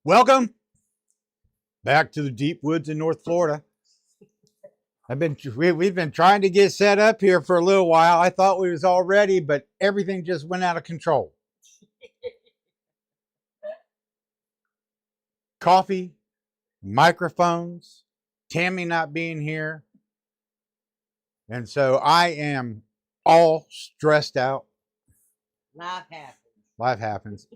Welcome back to the deep woods in North Florida. We've been trying to get set up here for a little while. I thought we was all ready, but everything just went out of control. Coffee, microphones, Tammy not being here, and so I am all stressed out. Life happens. Life happens.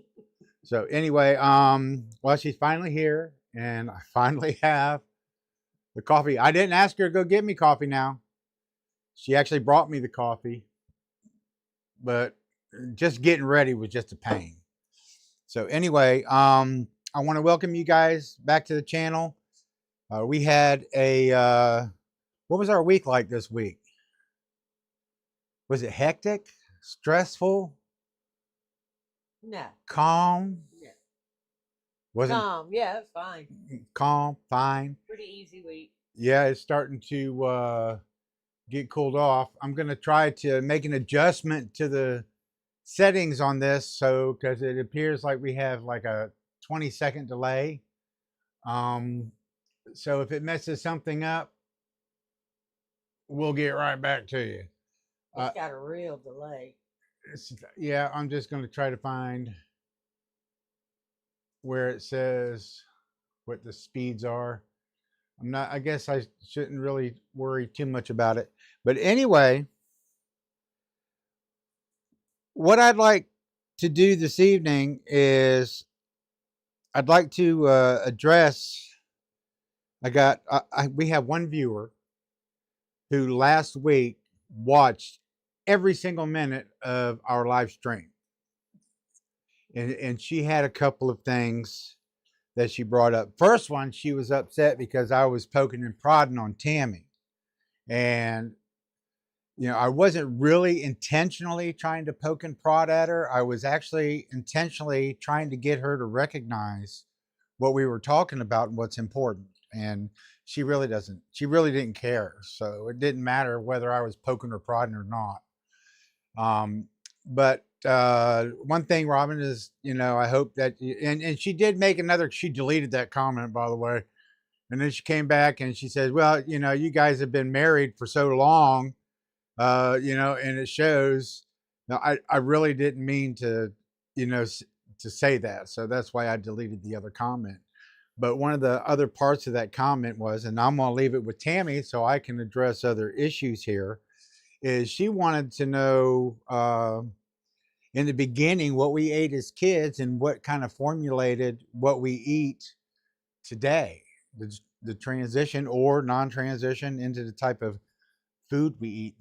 So anyway, well, she's finally here, and I finally have the coffee. I didn't ask her to go get me coffee now. She actually brought me the coffee, but just getting ready was just a pain. So anyway, I want to welcome you guys back to the channel. We had a what was our week like this week? Was it hectic, stressful, No. calm? No. Wasn't Yeah, it's fine. calm, fine. Pretty easy week. Yeah, it's starting to get cooled off. I'm going to try to make an adjustment to the settings on this, so because it appears like we have like a 20-second delay. So if it messes something up, we'll get right back to you. It's got a real delay. Yeah, I'm just going to try to find where it says what the speeds are. I guess I shouldn't really worry too much about it. But anyway, what I'd like to do this evening is I'd like to address. We have one viewer who last week watched every single minute of our live stream. And she had a couple of things that she brought up. First one, she was upset because I was poking and prodding on Tammy. And, I wasn't really intentionally trying to poke and prod at her. I was actually intentionally trying to get her to recognize what we were talking about and what's important. And she really didn't care. So it didn't matter whether I was poking or prodding or not. But one thing, Robin, is, I hope that, and she did make she deleted that comment, by the way. And then she came back and she said, well, you guys have been married for so long, and it shows. Now, I really didn't mean to, to say that. So that's why I deleted the other comment. But one of the other parts of that comment was, and I'm going to leave it with Tammy so I can address other issues here, is she wanted to know in the beginning what we ate as kids and what kind of formulated what we eat today, the transition or non-transition into the type of food we eat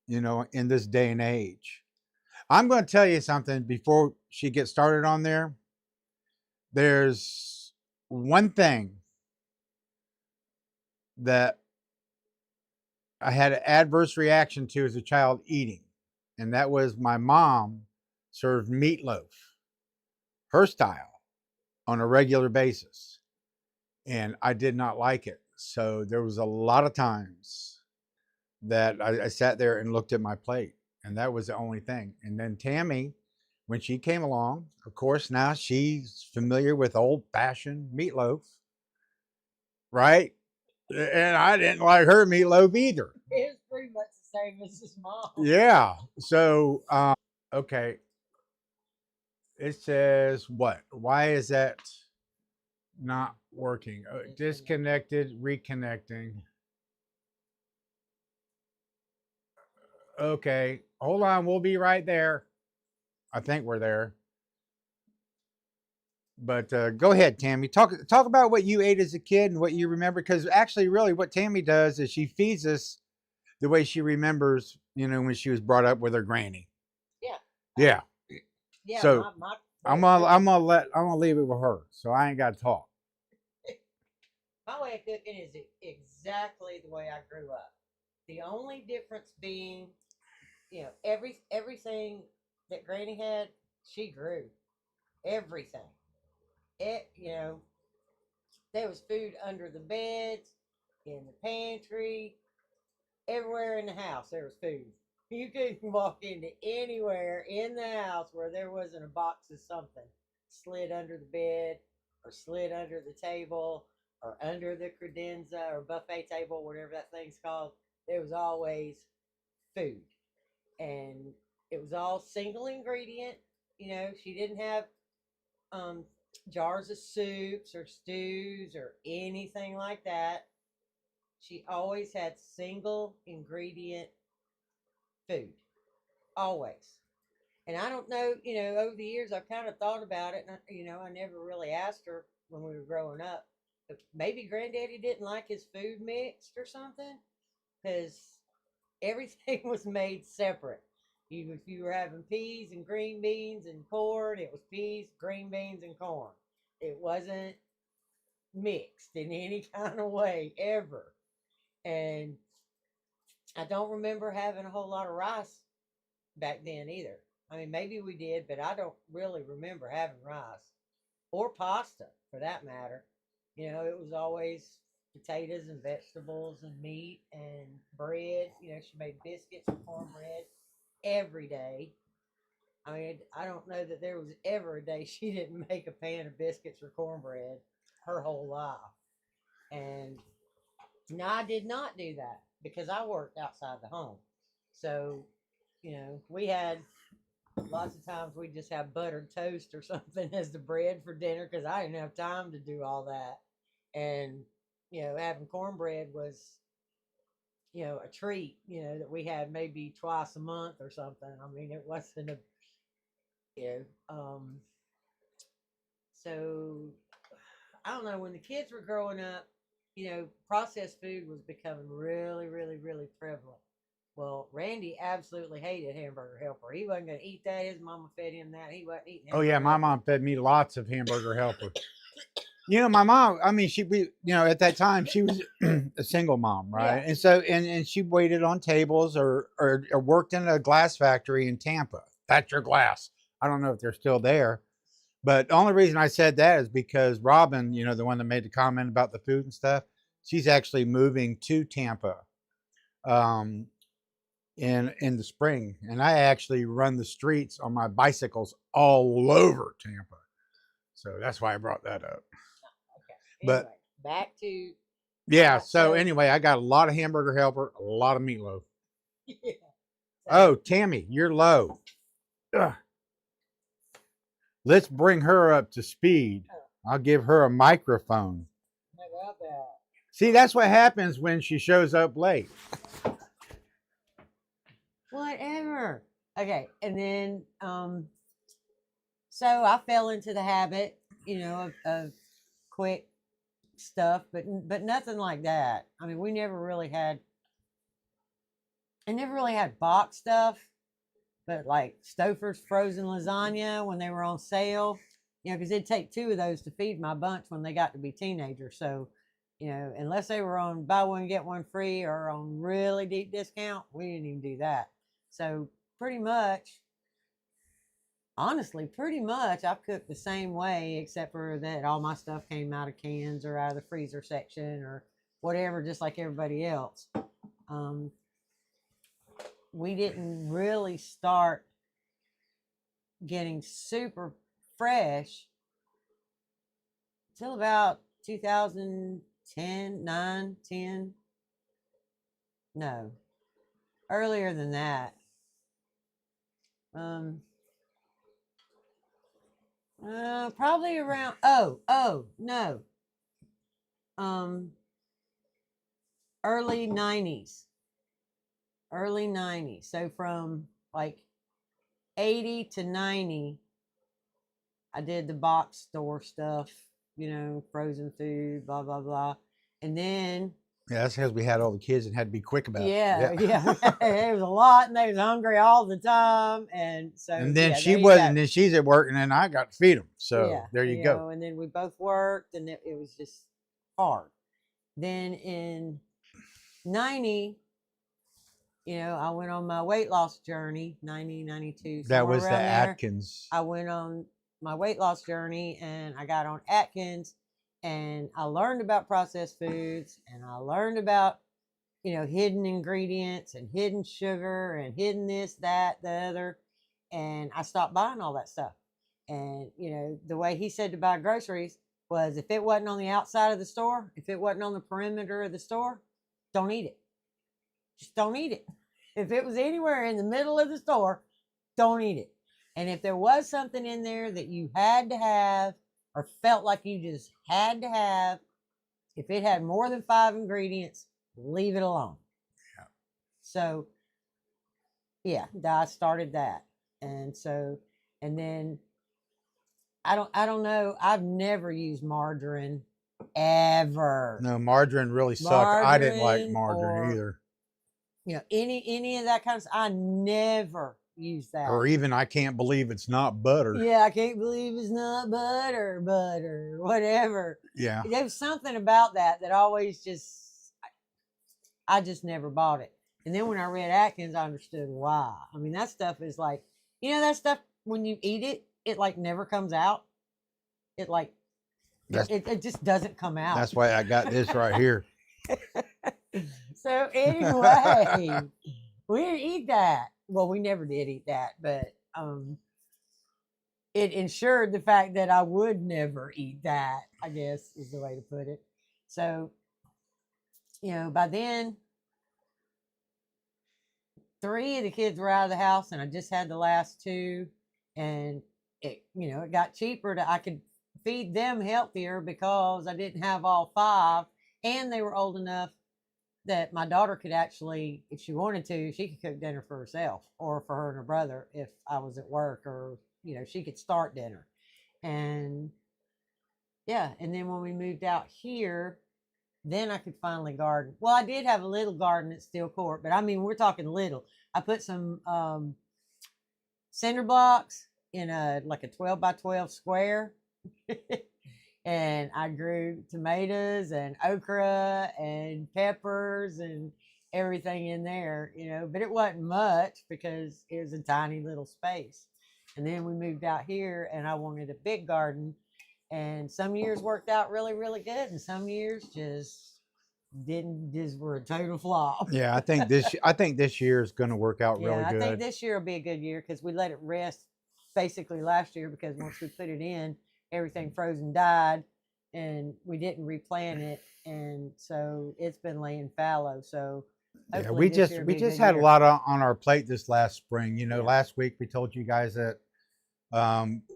in this day and age. I'm going to tell you something before she gets started on there. There's one thing that I had an adverse reaction to as a child eating, and that was my mom served meatloaf, her style, on a regular basis, and I did not like it. So there was a lot of times that I sat there and looked at my plate, and that was the only thing. And then Tammy, when she came along, of course, now she's familiar with old-fashioned meatloaf, right? And I didn't like her meatloaf either. It's pretty much the same as his mom. Yeah. So, okay. It says what? Why is that not working? Disconnected, reconnecting. Okay. Hold on. We'll be right there. I think we're there. But go ahead, Tammy. Talk about what you ate as a kid and what you remember. Because actually, really, what Tammy does is she feeds us the way she remembers. When she was brought up with her granny. Yeah. Yeah. Yeah. So my I'm gonna leave it with her. So I ain't got to talk. my way of cooking is exactly the way I grew up. The only difference being, everything that Granny had, she grew. Everything. There was food under the beds, in the pantry, everywhere in the house. There was food. You couldn't walk into anywhere in the house where there wasn't a box of something slid under the bed. or slid under the table or under the credenza or buffet table, whatever that thing's called, there was always food. And it was all single ingredient. She didn't have um, jars of soups or stews or anything like that. She always had single ingredient food, always. And I don't know, over the years I've kind of thought about it, and I never really asked her when we were growing up. But maybe Granddaddy didn't like his food mixed or something, because everything was made separate. If you were having peas and green beans and corn, it was peas, green beans, and corn. It wasn't mixed in any kind of way ever. And I don't remember having a whole lot of rice back then either. I mean, maybe we did, but I don't really remember having rice or pasta for that matter. It was always potatoes and vegetables and meat and bread. She made biscuits and cornbread every day. I mean, I don't know that there was ever a day she didn't make a pan of biscuits or cornbread her whole life. And now I did not do that because I worked outside the home. So, we had lots of times we just have buttered toast or something as the bread for dinner because I didn't have time to do all that. And, having cornbread was, a treat, that we had maybe twice a month or something. I mean, it wasn't a, so I don't know, when the kids were growing up, processed food was becoming really, really, really prevalent. Well, Randy absolutely hated Hamburger Helper. He wasn't going to eat that. His mama fed him that. He wasn't eating Oh yeah, Hamburger my Helper. mom fed me lots of Hamburger Helper. My mom, I mean, at that time she was a single mom, right? Yeah. And so, and she waited on tables or worked in a glass factory in Tampa. That's your glass. I don't know if they're still there, but the only reason I said that is because Robin, the one that made the comment about the food and stuff, she's actually moving to Tampa, um, in the spring, and I actually run the streets on my bicycles all over Tampa. So that's why I brought that up. Okay. But Anyway, back to yeah, so so anyway, I got a lot of Hamburger Helper, a lot of meatloaf. yeah. Oh, So Tammy, you're low. Ugh. Let's bring her up to speed. I'll give her a microphone. how about that? See, that's what happens when she shows up late. Whatever. Okay, and then so I fell into the habit, of quick stuff, but nothing like that. I mean, I never really had box stuff, but like Stouffer's frozen lasagna when they were on sale, because it'd take two of those to feed my bunch when they got to be teenagers. So, unless they were on buy one get one free or on really deep discount, we didn't even do that. So pretty much, honestly, pretty much I've cooked the same way, except for that all my stuff came out of cans or out of the freezer section or whatever, just like everybody else. We didn't really start getting super fresh till about 2010, 9, 10. No, earlier than that. Probably around, oh, no. Um, early 90s. Early 90s. So from like 80 to 90, I did the box store stuff, frozen food, blah, blah, blah. And then, Yeah, that's because we had all the kids and had to be quick about it. yeah. It was a lot and they was hungry all the time. And so, And then yeah, she there you was, go. and then she's at work, and then I got to feed them. So Yeah, there you go. And then we both worked and it was just hard. Then in 90, I went on my weight loss journey, 90, 92. That was the around there. Atkins. I went on my weight loss journey and I got on Atkins and I learned about processed foods and I learned about, hidden ingredients and hidden sugar and hidden this, that, the other. And I stopped buying all that stuff. And, the way he said to buy groceries was if it wasn't on the outside of the store, if it wasn't on the perimeter of the store, don't eat it. Just don't eat it. If it was anywhere in the middle of the store, don't eat it. And if there was something in there that you had to have or felt like you just had to have, if it had more than 5 ingredients, leave it alone. Yeah. So, yeah, I started that. And so, and then I don't know. I've never used margarine ever. No, margarine really sucked. I didn't like margarine or, either. You know, any of that kind of stuff. I never use that. Or even I can't believe it's not butter. Yeah, I can't believe it's not butter, whatever. Yeah. There was something about that always just, I just never bought it. And then when I read Atkins, I understood why. I mean, that stuff is like, you know, that stuff, when you eat it, it like never comes out. It like, it just doesn't come out. That's why I got this right here. So anyway, we didn't eat that. Well, we never did eat that, but it ensured the fact that I would never eat that, I guess is the way to put it. So, you know, by then, 3 of the kids were out of the house, and I just had the last 2, and it, you know, it got cheaper I could feed them healthier because I didn't have all 5, and they were old enough that my daughter could actually, if she wanted to, she could cook dinner for herself or for her and her brother if I was at work, or, you know, she could start dinner. And yeah, and then when we moved out here, then I could finally garden. Well, I did have a little garden at Steel Court, but I mean, we're talking little. I put some cinder blocks in a 12 by 12 square. And I grew tomatoes and okra and peppers and everything in there, you know, but it wasn't much because it was a tiny little space. And then we moved out here, and I wanted a big garden, and some years worked out really, really good, and some years just were a total flop. Yeah, I think this year is going to work out really good. I think this year will be a good year because we let it rest basically last year, because once we put it in, everything froze and died, and we didn't replant it, and so it's been laying fallow. So yeah, we just had a lot on our plate this last spring. You know, last week we told you guys that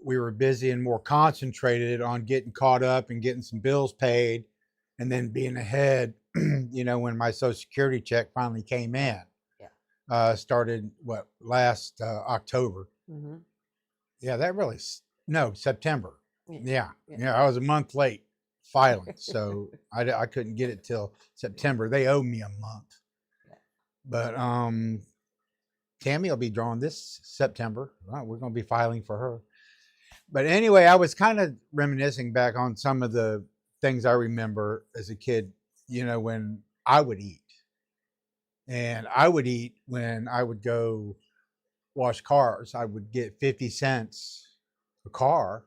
we were busy and more concentrated on getting caught up and getting some bills paid, and then being ahead. You know, when my Social Security check finally came in, started last October. Mm-hmm. Yeah, that really September. Yeah, I was a month late filing, so I couldn't get it till September. They owe me a month. But Tammy will be drawing this September. Right, we're going to be filing for her. But anyway, I was kind of reminiscing back on some of the things I remember as a kid, you know, when I would eat. And I would eat when I would go wash cars. I would get 50 cents a car,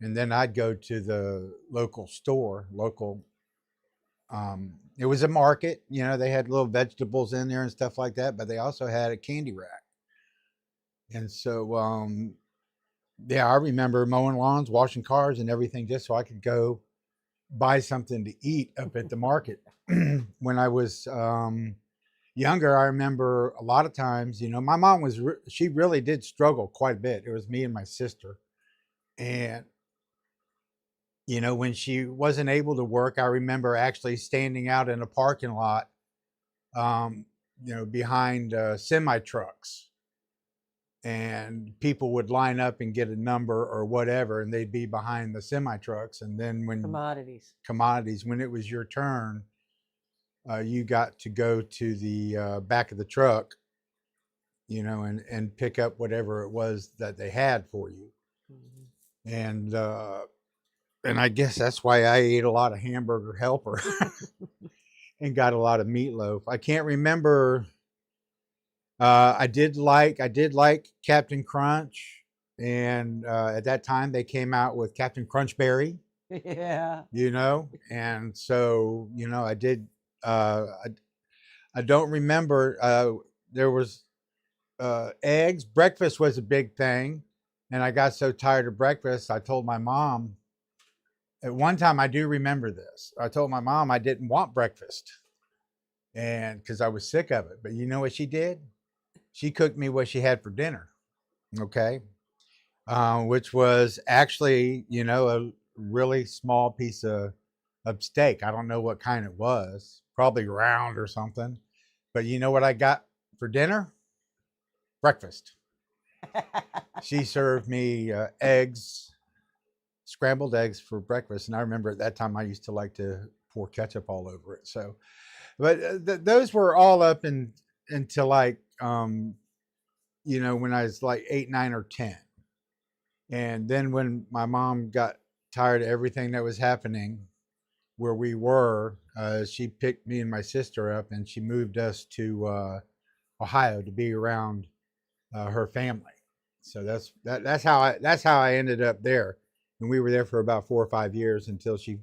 and then I'd go to the local store, it was a market, you know, they had little vegetables in there and stuff like that, but they also had a candy rack. And so, I remember mowing lawns, washing cars and everything just so I could go buy something to eat up at the market. When I was younger, I remember a lot of times, you know, my mom she really did struggle quite a bit. It was me and my sister. And you know, when she wasn't able to work, I remember actually standing out in a parking lot, you know, behind semi trucks, and people would line up and get a number or whatever, and they'd be behind the semi trucks. And then when commodities, when it was your turn, you got to go to the back of the truck, you know, and pick up whatever it was that they had for you. Mm-hmm. And I guess that's why I ate a lot of Hamburger Helper and got a lot of meatloaf. I can't remember. I did like Captain Crunch, and at that time they came out with Captain Crunch Berry. Yeah. You know, and so, you know, I did. I don't remember. There was eggs. Breakfast was a big thing, and I got so tired of breakfast, I told my mom, at one time, I do remember this. I told my mom I didn't want breakfast, and because I was sick of it. But you know what she did? She cooked me what she had for dinner. Okay, which was actually, a really small piece of steak. I don't know what kind it was, probably round or something. But you know what I got for dinner? Breakfast. She served me eggs, scrambled eggs for breakfast. And I remember at that time I used to like to pour ketchup all over it. So, but those were all up until like, when I was like 8, 9, or 10. And then when my mom got tired of everything that was happening where we were, she picked me and my sister up and she moved us to Ohio to be around her family. So that's how I ended up there, and we were there for about 4 or 5 years until she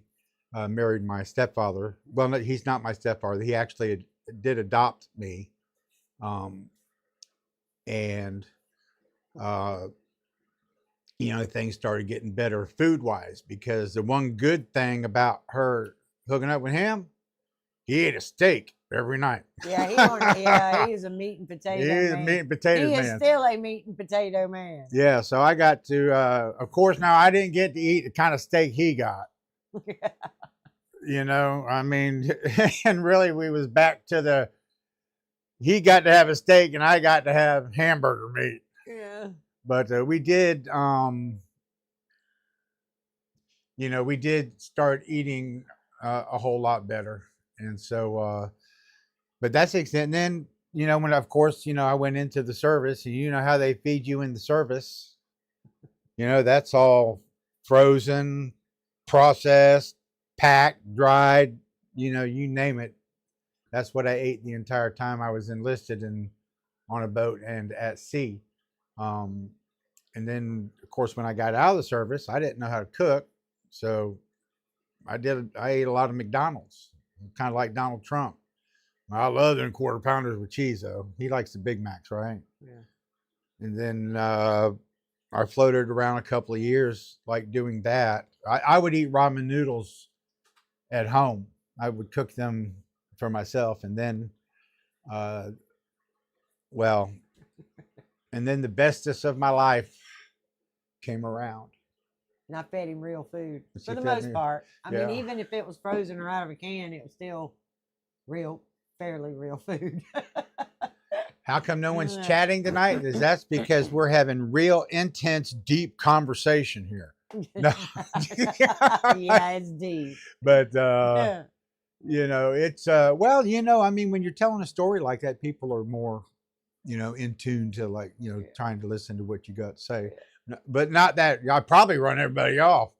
married my stepfather. Well, no, he's not my stepfather. He actually did adopt me, and uh, things started getting better food wise because the one good thing about her hooking up with him, he ate a steak every night. Yeah, he's a meat and potato He's a man. meat and potatoes He is man. still a meat and potato man. Yeah, so I got to, of course, now I didn't get to eat the kind of steak he got. I mean, and really we was back to he got to have a steak and I got to have hamburger meat. Yeah. But we did, we did start eating a whole lot better. And so, but that's the extent. And then, when of course, I went into the service, and you know how they feed you in the service. That's all frozen, processed, packed, dried, you name it. That's what I ate the entire time I was enlisted and on a boat and at sea. And then, of course, when I got out of the service, I didn't know how to cook. So I ate a lot of McDonald's, kind of like Donald Trump. I love them quarter pounders with cheese, though. He likes the Big Macs, right? Yeah. And then I floated around a couple of years, like doing that. I would eat ramen noodles at home. I would cook them for myself, and then, well, and then the bestest of my life came around. And I fed him real food She for the fed most me- part. I mean, yeah. even if it was frozen or out of a can, it was still fairly real food. How come no one's Yeah. chatting tonight? That's because we're having real intense, deep conversation here. No. Yeah, it's deep. But Yeah. it's well, I mean, when you're telling a story like that, people are more, in tune to like, Yeah. trying to listen to what you got to say. But not that I probably run everybody off.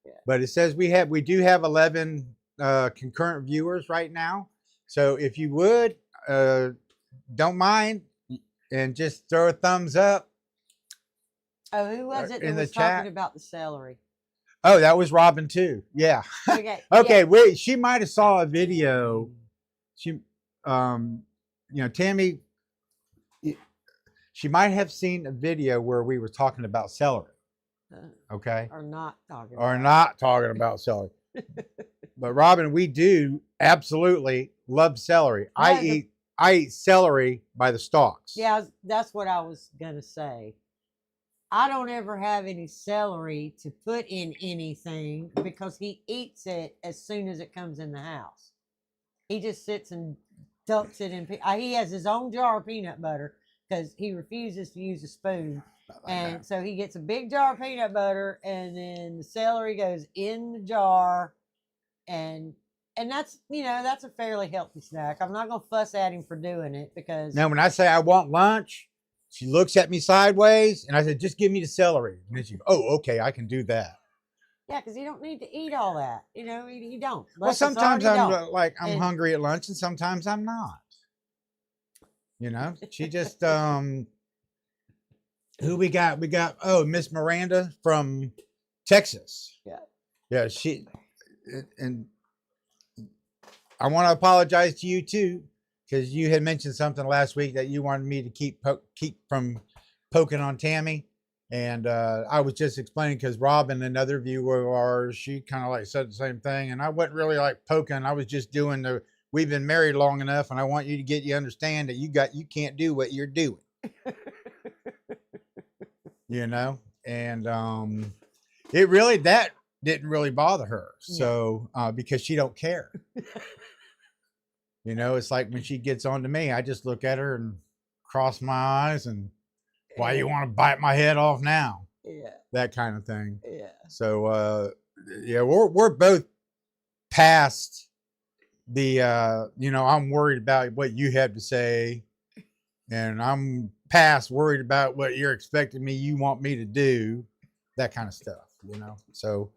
Yeah. But it says we do have 11 concurrent viewers right now. So if you would, don't mind, and just throw a thumbs up. Oh, who was it in that the was chat. talking about the celery? Oh, that was Robin too. Yeah. Okay. Okay. Yeah. Wait. She might have saw a video. She, Tammy. She might have seen a video where we were talking about celery. Okay. Or not talking. Or about not talking about celery. But Robin, we do absolutely love celery. Yeah, I eat celery by the stalks. Yeah, that's what I was gonna say. I don't ever have any celery to put in anything because he eats it as soon as it comes in the house. He just sits and dumps it in. He has his own jar of peanut butter because he refuses to use a spoon, and so he gets a big jar of peanut butter, and then the celery goes in the jar, and that's that's a fairly healthy snack. I'm not gonna fuss at him for doing it because Now, when I say I want lunch, she looks at me sideways, and I said, "Just give me the celery." And then she, "Oh, okay, I can do that." yeah, because you don't need to eat all that. You don't. Well, Unless it's sometimes already I'm done. like I'm And- hungry at lunch, and sometimes I'm not. She just who we got? We got Miss Miranda from Texas. Yeah. She and I want to apologize to you too, because you had mentioned something last week that you wanted me to keep from poking on Tammy, And I was just explaining because Robin, another viewer of ours, she kind of like said the same thing, and I wasn't really like poking. I was just doing the. We've been married long enough, and I want you to get you understand that you can't do what you're doing, you know. And it really that didn't really bother her, so because she don't care, you know. It's like when she gets on to me, I just look at her and cross my eyes and why you want to bite my head off now? Yeah. That kind of thing. Yeah. So yeah, we're both past the you know, I'm worried about what you have to say, and I'm past worried about what you're expecting you want me to do, that kind of stuff, you know. So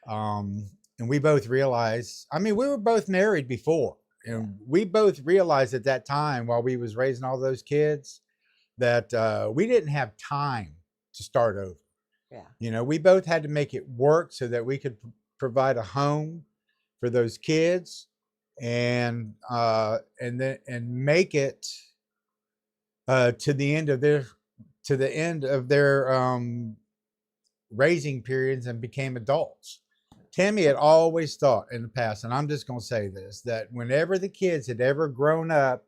and we both realized, I mean, we were both married before, and we both realized at that time while we was raising all those kids that we didn't have time to start over. Yeah. You know, we both had to make it work so that we could provide a home for those kids, and make it to the end of their raising periods and became adults. Tammy had always thought in the past, and I'm just going to say this, that whenever the kids had ever grown up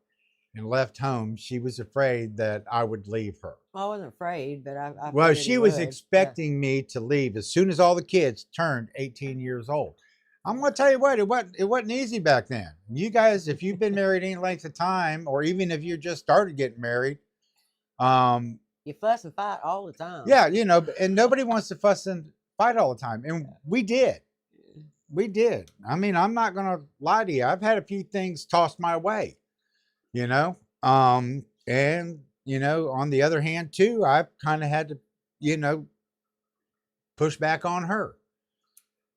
and left home, she was afraid that I would leave her. I wasn't afraid, but I Well, figured she you was would. expecting me to leave as soon as all the kids turned 18 years old. I'm going to tell you what, it wasn't easy back then. You guys, if you've been married any length of time, or even if you just started getting married, you fuss and fight all the time. yeah, you know, and nobody wants to fuss and fight all the time. And we did. We did. I mean, I'm not going to lie to you. I've had a few things tossed my way, you know. And, you know, on the other hand, too, I've kind of had to, you know, push back on her.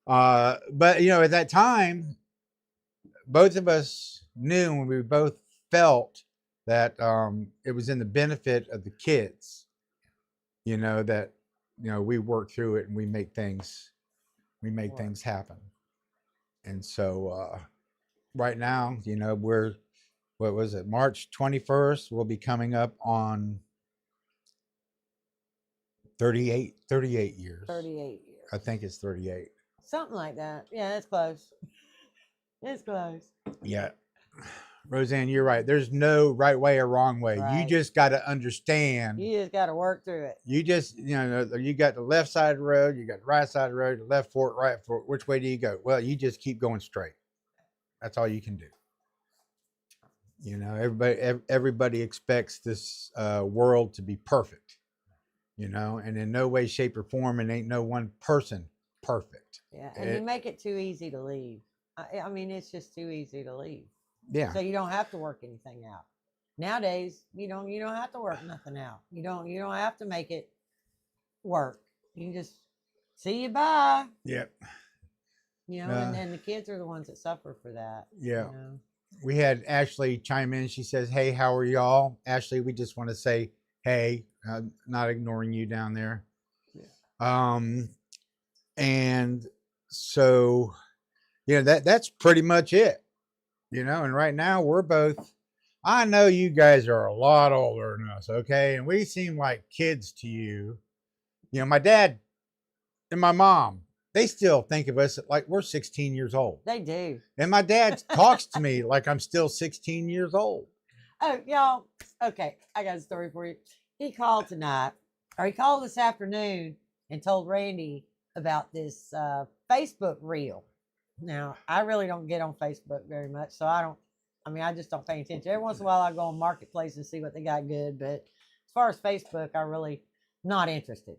But, you know, at that time, both of us knew, and we both felt that it was in the benefit of the kids, you know, that, you know, we work through it and we make things happen. And so right now, you know, we're, what was it, March 21st, we'll be coming up on 38 years. 38 years. I think it's 38. Something like that. Yeah, it's close. It's close. Yeah. Roseanne, you're right. There's no right way or wrong way. Right. You just got to understand. You just got to work through it. You just, you know, you got the left side of the road, you got the right side of the road, the left fork, right fork. Which way do you go? Well, you just keep going straight. That's all you can do. You know, everybody expects this world to be perfect, you know, and in no way, shape, or form, and ain't no one person perfect. Yeah, and you make it too easy to leave. I mean, it's just too easy to leave. Yeah. So you don't have to work anything out. Nowadays, you don't have to work nothing out. You don't have to make it work. You can just see you bye. Yep. You know, and the kids are the ones that suffer for that. Yeah. You know? We had Ashley chime in. She says, "Hey, how are y'all?" Ashley, we just want to say, hey, not ignoring you down there. Yeah. And so, you know, that's pretty much it, you know, and right now we're both, I know you guys are a lot older than us. Okay. And we seem like kids to you. You know, my dad and my mom, they still think of us like we're 16 years old. They do. And my dad talks to me like I'm still 16 years old. Oh, y'all. Okay. I got a story for you. He called tonight, or he called this afternoon and told Randy about this Facebook reel. Now, I really don't get on Facebook very much, so I just don't pay attention. Every once in a while, I go on Marketplace and see what they got good, but as far as Facebook, I really not interested.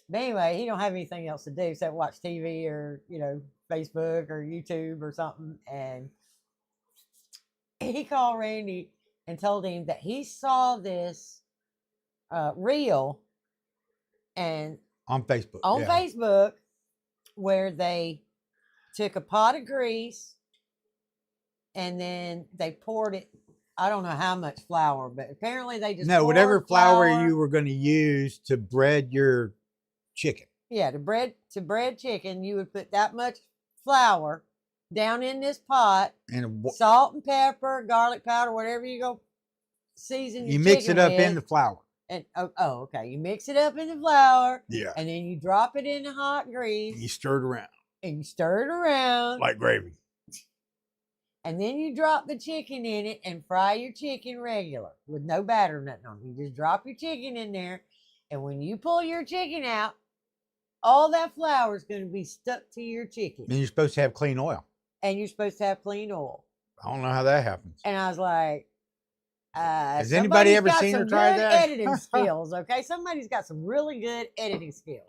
But anyway, he don't have anything else to do except watch TV or, you know, Facebook or YouTube or something. And he called Randy and told him that he saw this reel and on Facebook. Facebook where they took a pot of grease and then they poured it. I don't know how much flour, but apparently they just whatever flour you were going to use to bread your chicken. Yeah, to bread chicken, you would put that much flour down in this pot, and salt and pepper, garlic powder, whatever you go season. You mix it up with, in the flour, And okay. You mix it up in the flour, Yeah. and then you drop it in the hot You grease, stir it around and you stir it around, like gravy. and then you drop the chicken in it and fry your chicken regular with no batter or nothing on it. You just drop your chicken in there, and when you pull your chicken out, all that flour is going to be stuck to your chicken, And you're supposed to have clean oil. and you're supposed to have clean oil. I don't know how that happens. And I was like, Has anybody somebody's ever got seen her some try good that? editing skills, okay? Somebody's got some really good editing skills.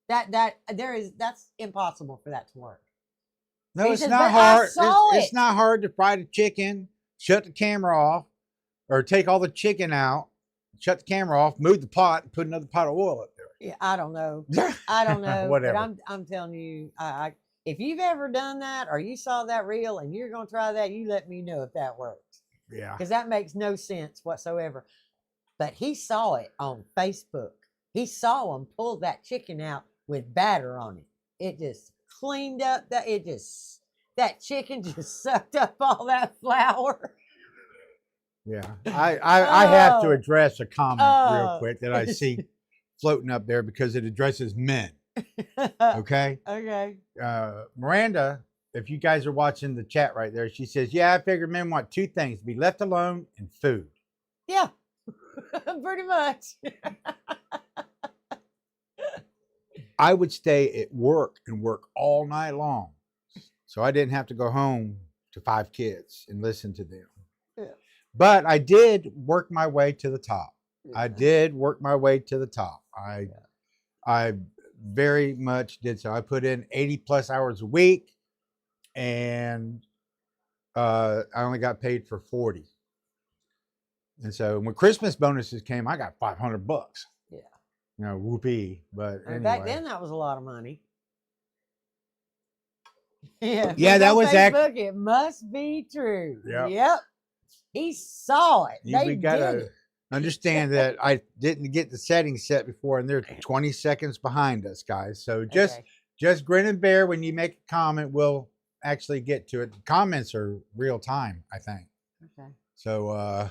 That's impossible for that to work. No, He it's says, not "But I hard. saw It's it." not hard to fry the chicken, shut the camera off, or take all the chicken out, shut the camera off, move the pot, and put another pot of oil up Yeah, I don't know. there. I don't know. Whatever. But I'm telling you, if you've ever done that or you saw that reel and you're gonna try that, you let me know if that works. Yeah. Because that makes no sense whatsoever. But he saw it on Facebook. He saw him pull that chicken out with batter on it. It just cleaned up that chicken just sucked up all that flour. Yeah. I have to Oh. address a comment real Oh. quick that I see floating up there because it addresses men. Okay. Okay. Miranda, if you guys are watching the chat right there, she says, yeah, I figure men want two things: to be left alone and food. Yeah. Pretty much. I would stay at work and work all night long, so I didn't have to go home to 5 kids and listen to them. Yeah. But I did work my way to the top. I Yeah. did work my way to the top. I very much did so. I put in 80 plus hours a week, and I only got paid for 40. And so when Christmas bonuses came, I got $500. Yeah. You know, whoopee. But And anyway. back then, that was a lot of money. Yeah. Yeah, that was Facebook. It must be true. Yep. Yep. He saw it. we They gotta did it. understand that I didn't get the settings set before, and they're 20 seconds behind us, guys. So Okay. just grin and bear when you make a comment. We'll actually get to it. The comments are real time, I think. Okay. So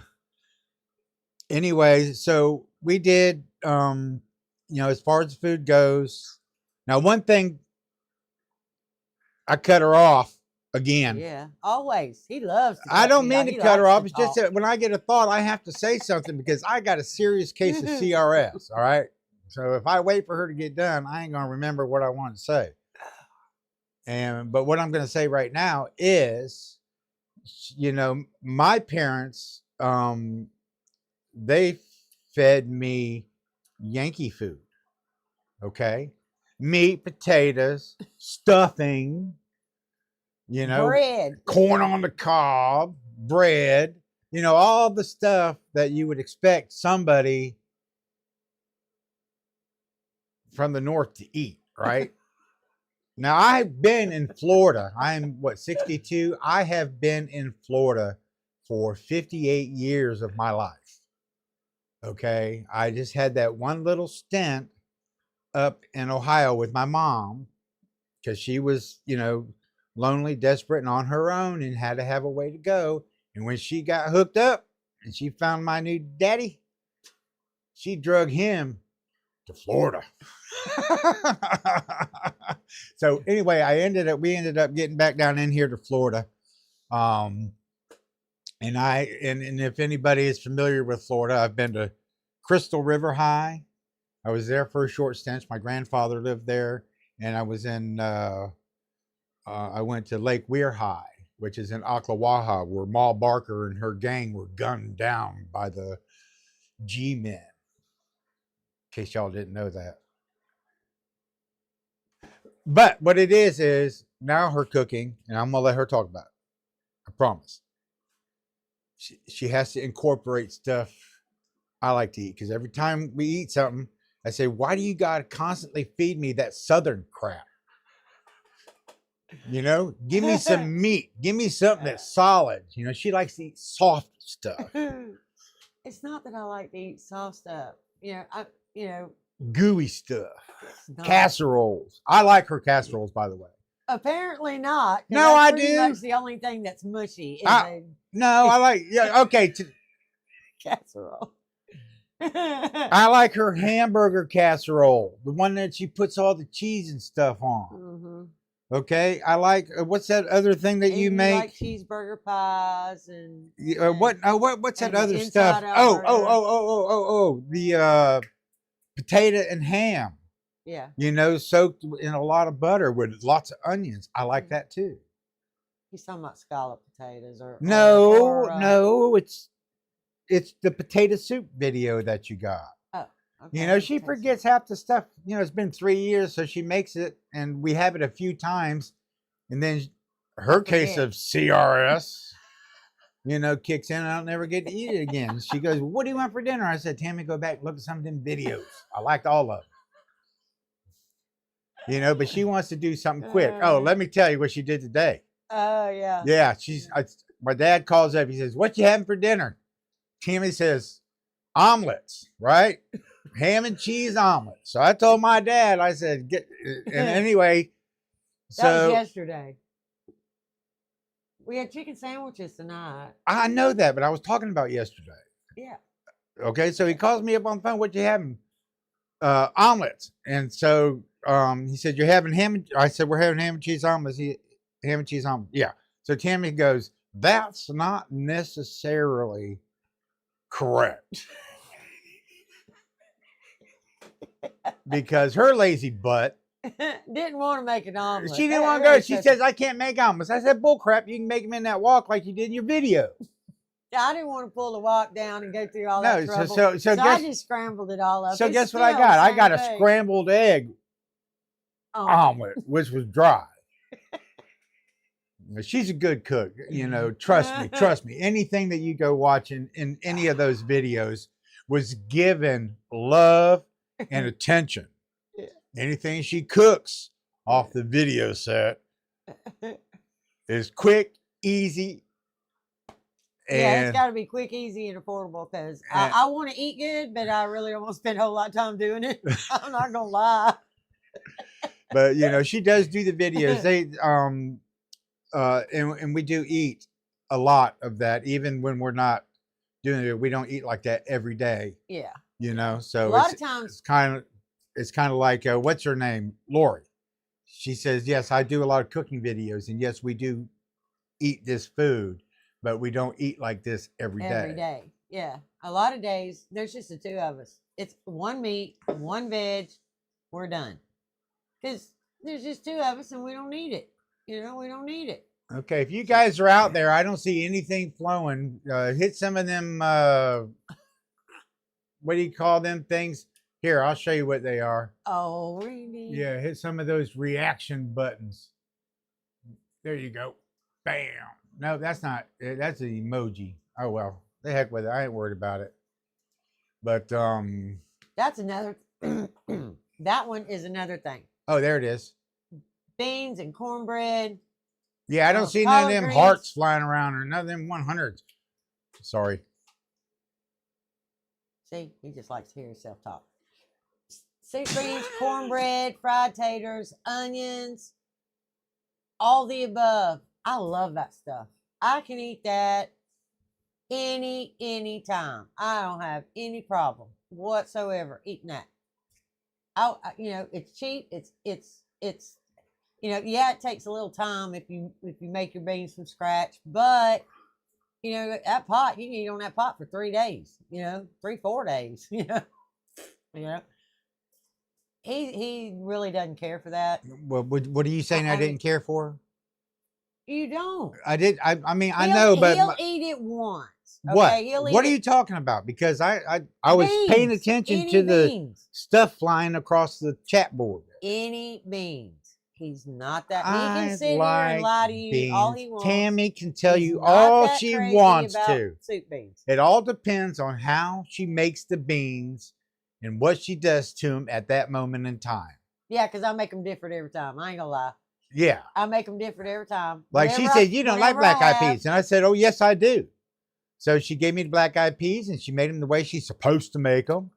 anyway, so we did as far as the food goes. Now, one thing, I cut her off again. Yeah. Always. He loves. To I cut don't me mean off. to He cut her likes off. to It's just talk. that when I get a thought, I have to say something because I got a serious case of CRS. All right. So if I wait for her to get done, I ain't gonna remember what I want to say. But what I'm gonna say right now is, my parents, they fed me Yankee food. Okay, meat, potatoes, stuffing. Bread. Corn on the cob, bread, all the stuff that you would expect somebody from the north to eat, right? Now, I've been in Florida. I'm 62. I have been in Florida for 58 years of my life. Okay. I just had that one little stint up in Ohio with my mom because she was, lonely, desperate, and on her own and had to have a way to go. And when she got hooked up and she found my new daddy, she drug him to Florida. So anyway, we ended up getting back down in here to Florida. And if anybody is familiar with Florida, I've been to Crystal River High. I was there for a short stint. My grandfather lived there, and I was in I went to Lake Weir High, which is in Ocklawaha, where Maul Barker and her gang were gunned down by the G-men. In case y'all didn't know that. But what it is now her cooking, and I'm gonna let her talk about it. I promise. She has to incorporate stuff I like to eat, because every time we eat something, I say, why do you gotta constantly feed me that southern crap? Give me some meat. Give me something that's solid. She likes to eat soft stuff. It's not that I like to eat soft stuff. Gooey stuff. Not. Casseroles. I like her casseroles, by the way. Apparently not. 'Cause No, that's I pretty do. much the only thing that's mushy is No, I like, yeah, okay. casserole. I like her hamburger casserole, the one that she puts all the cheese and stuff on. Mm-hmm. Okay, I like what's that other thing that And you make? like cheeseburger pies and, What? What's that and the other stuff? inside out Oh, the potato and ham. yeah. You know, soaked in a lot of butter with lots of onions. I like that too. He's talking about scallop potatoes or No, it's the potato soup video that you got. oh, You okay, know, she potato soup. forgets half the stuff. You know, it's been 3 years, so she makes it, and we have it a few times, and then her case forget. of CRS, you know, kicks in, and I'll never get to eat it again. She goes, "What do you want for dinner?" I said, "Tammy, go back and look at some of them videos. I liked all of them." You know, but she wants to do something quick. Oh, let me tell you what she did today. Oh yeah. Yeah, my dad calls up. He says, "What you having for dinner?" Tammy says, "Omelets, right? Ham and cheese omelets." So I told my dad, I said, "Get." And anyway, That was so yesterday. We had chicken sandwiches tonight. I know that, but I was talking about yesterday. Yeah. Okay, so he calls me up on the phone. "What you having?" Omelets. And so he said, "You're having ham and," I said, "We're having ham and cheese omelets." Ham and cheese omelet. Yeah. So Tammy goes, "That's not necessarily correct." Because her lazy butt, Didn't want to make an omelet. she didn't That want to go. really She took- says, "I can't make omelets." I said, "Bull crap. You can make them in that wok like you did in your video." I didn't want to pull the wok down and go through all No, that trouble. so I guess, just scrambled it all up. so It's guess what I still got? the I got a same thing. scrambled egg Oh. omelet, which was dry. She's a good cook, you know. Trust me. Anything that you go watching in any of those videos was given love and attention. Yeah. Anything she cooks off the video set is quick, easy, Yeah, it's and got to be quick, easy, and affordable because I want to eat good, but I really don't want to spend a whole lot of time doing it. I'm not gonna lie. but you know, she does do the videos. They and we do eat a lot of that, even when we're not doing it. We don't eat like that every day, Yeah. you know. A So lot of it's times, kind of like what's her name, Lori. She says, "Yes, I do a lot of cooking videos, and yes, we do eat this food, but we don't eat like this every every day." day. Yeah. A lot of days, there's just the two of us. It's one meat, one veg, we're done. Because there's just two of us and we don't need it. You know, we don't need it. Okay, if you guys are out there, I don't see anything flowing. Hit some of them. What do you call them things? Here, I'll show you what they are. Oh, really? Yeah, hit some of those reaction buttons. There you go. Bam. No, that's not. That's an emoji. Oh well, the heck with it. I ain't worried about it. But That's another. That one is another thing. oh, there it is. Beans and cornbread. Yeah, I don't Oh, see none of collard them greens. hearts flying around or none of them 100s. Sorry. See, he just likes to hear himself talk. Soup beans, cornbread, fried taters, onions, all the above. I love that stuff. I can eat that any time. I don't have any problem whatsoever eating that. You know, it's cheap. It's you know, yeah, it takes a little time if you make your beans from scratch, but you know, that pot, you can eat on that pot for 3 days, you know, 3-4 days, you know. He really doesn't care for that. Well, what are you saying I I mean- didn't care for? You don't. I did. I mean, I He'll- know, but he'll eat it once. what? Okay? He'll eat What are it- you talking about? Because I was paying Beans, attention any to the beans, stuff flying across the chat board. any beans. He's not that. He I can sit here and lie to like you all beans. he wants. Tammy can tell He's you not all that she crazy wants about to. soup beans. It all depends on how she makes the beans and what she does to them at that moment in time. Yeah, because I make them different every time. I ain't gonna lie. Yeah. I make them different every time. Like she Whenever said, "You don't like whenever black I eyed have- peas." And I said, "Oh, yes, I do." So she gave me the black eyed peas and she made them the way she's supposed to make them.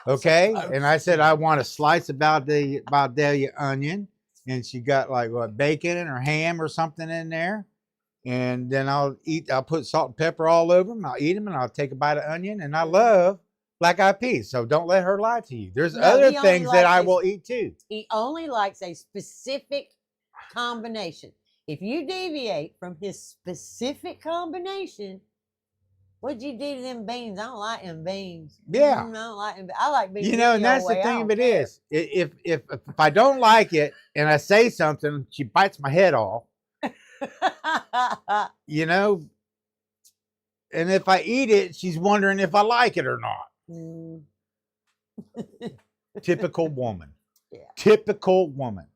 Okay. And I said, "I want a slice of Baldelia onion." And she got like what, bacon or ham or something in there. And then I'll put salt and pepper all over them. I'll eat them and I'll take a bite of onion. And I love black eyed peas. So don't let her lie to you. There's No, other he only things that likes I a will eat too. He only likes a specific combination. If you deviate from his specific combination, what'd you do to them beans? I don't like them beans. Yeah. I don't like them. I like beans. You know, and any that's old the way. I thing don't of it care. is, if I don't like it and I say something, she bites my head off. You know, and if I eat it, she's wondering if I like it or not. Mm, Typical woman. Yeah. Typical woman.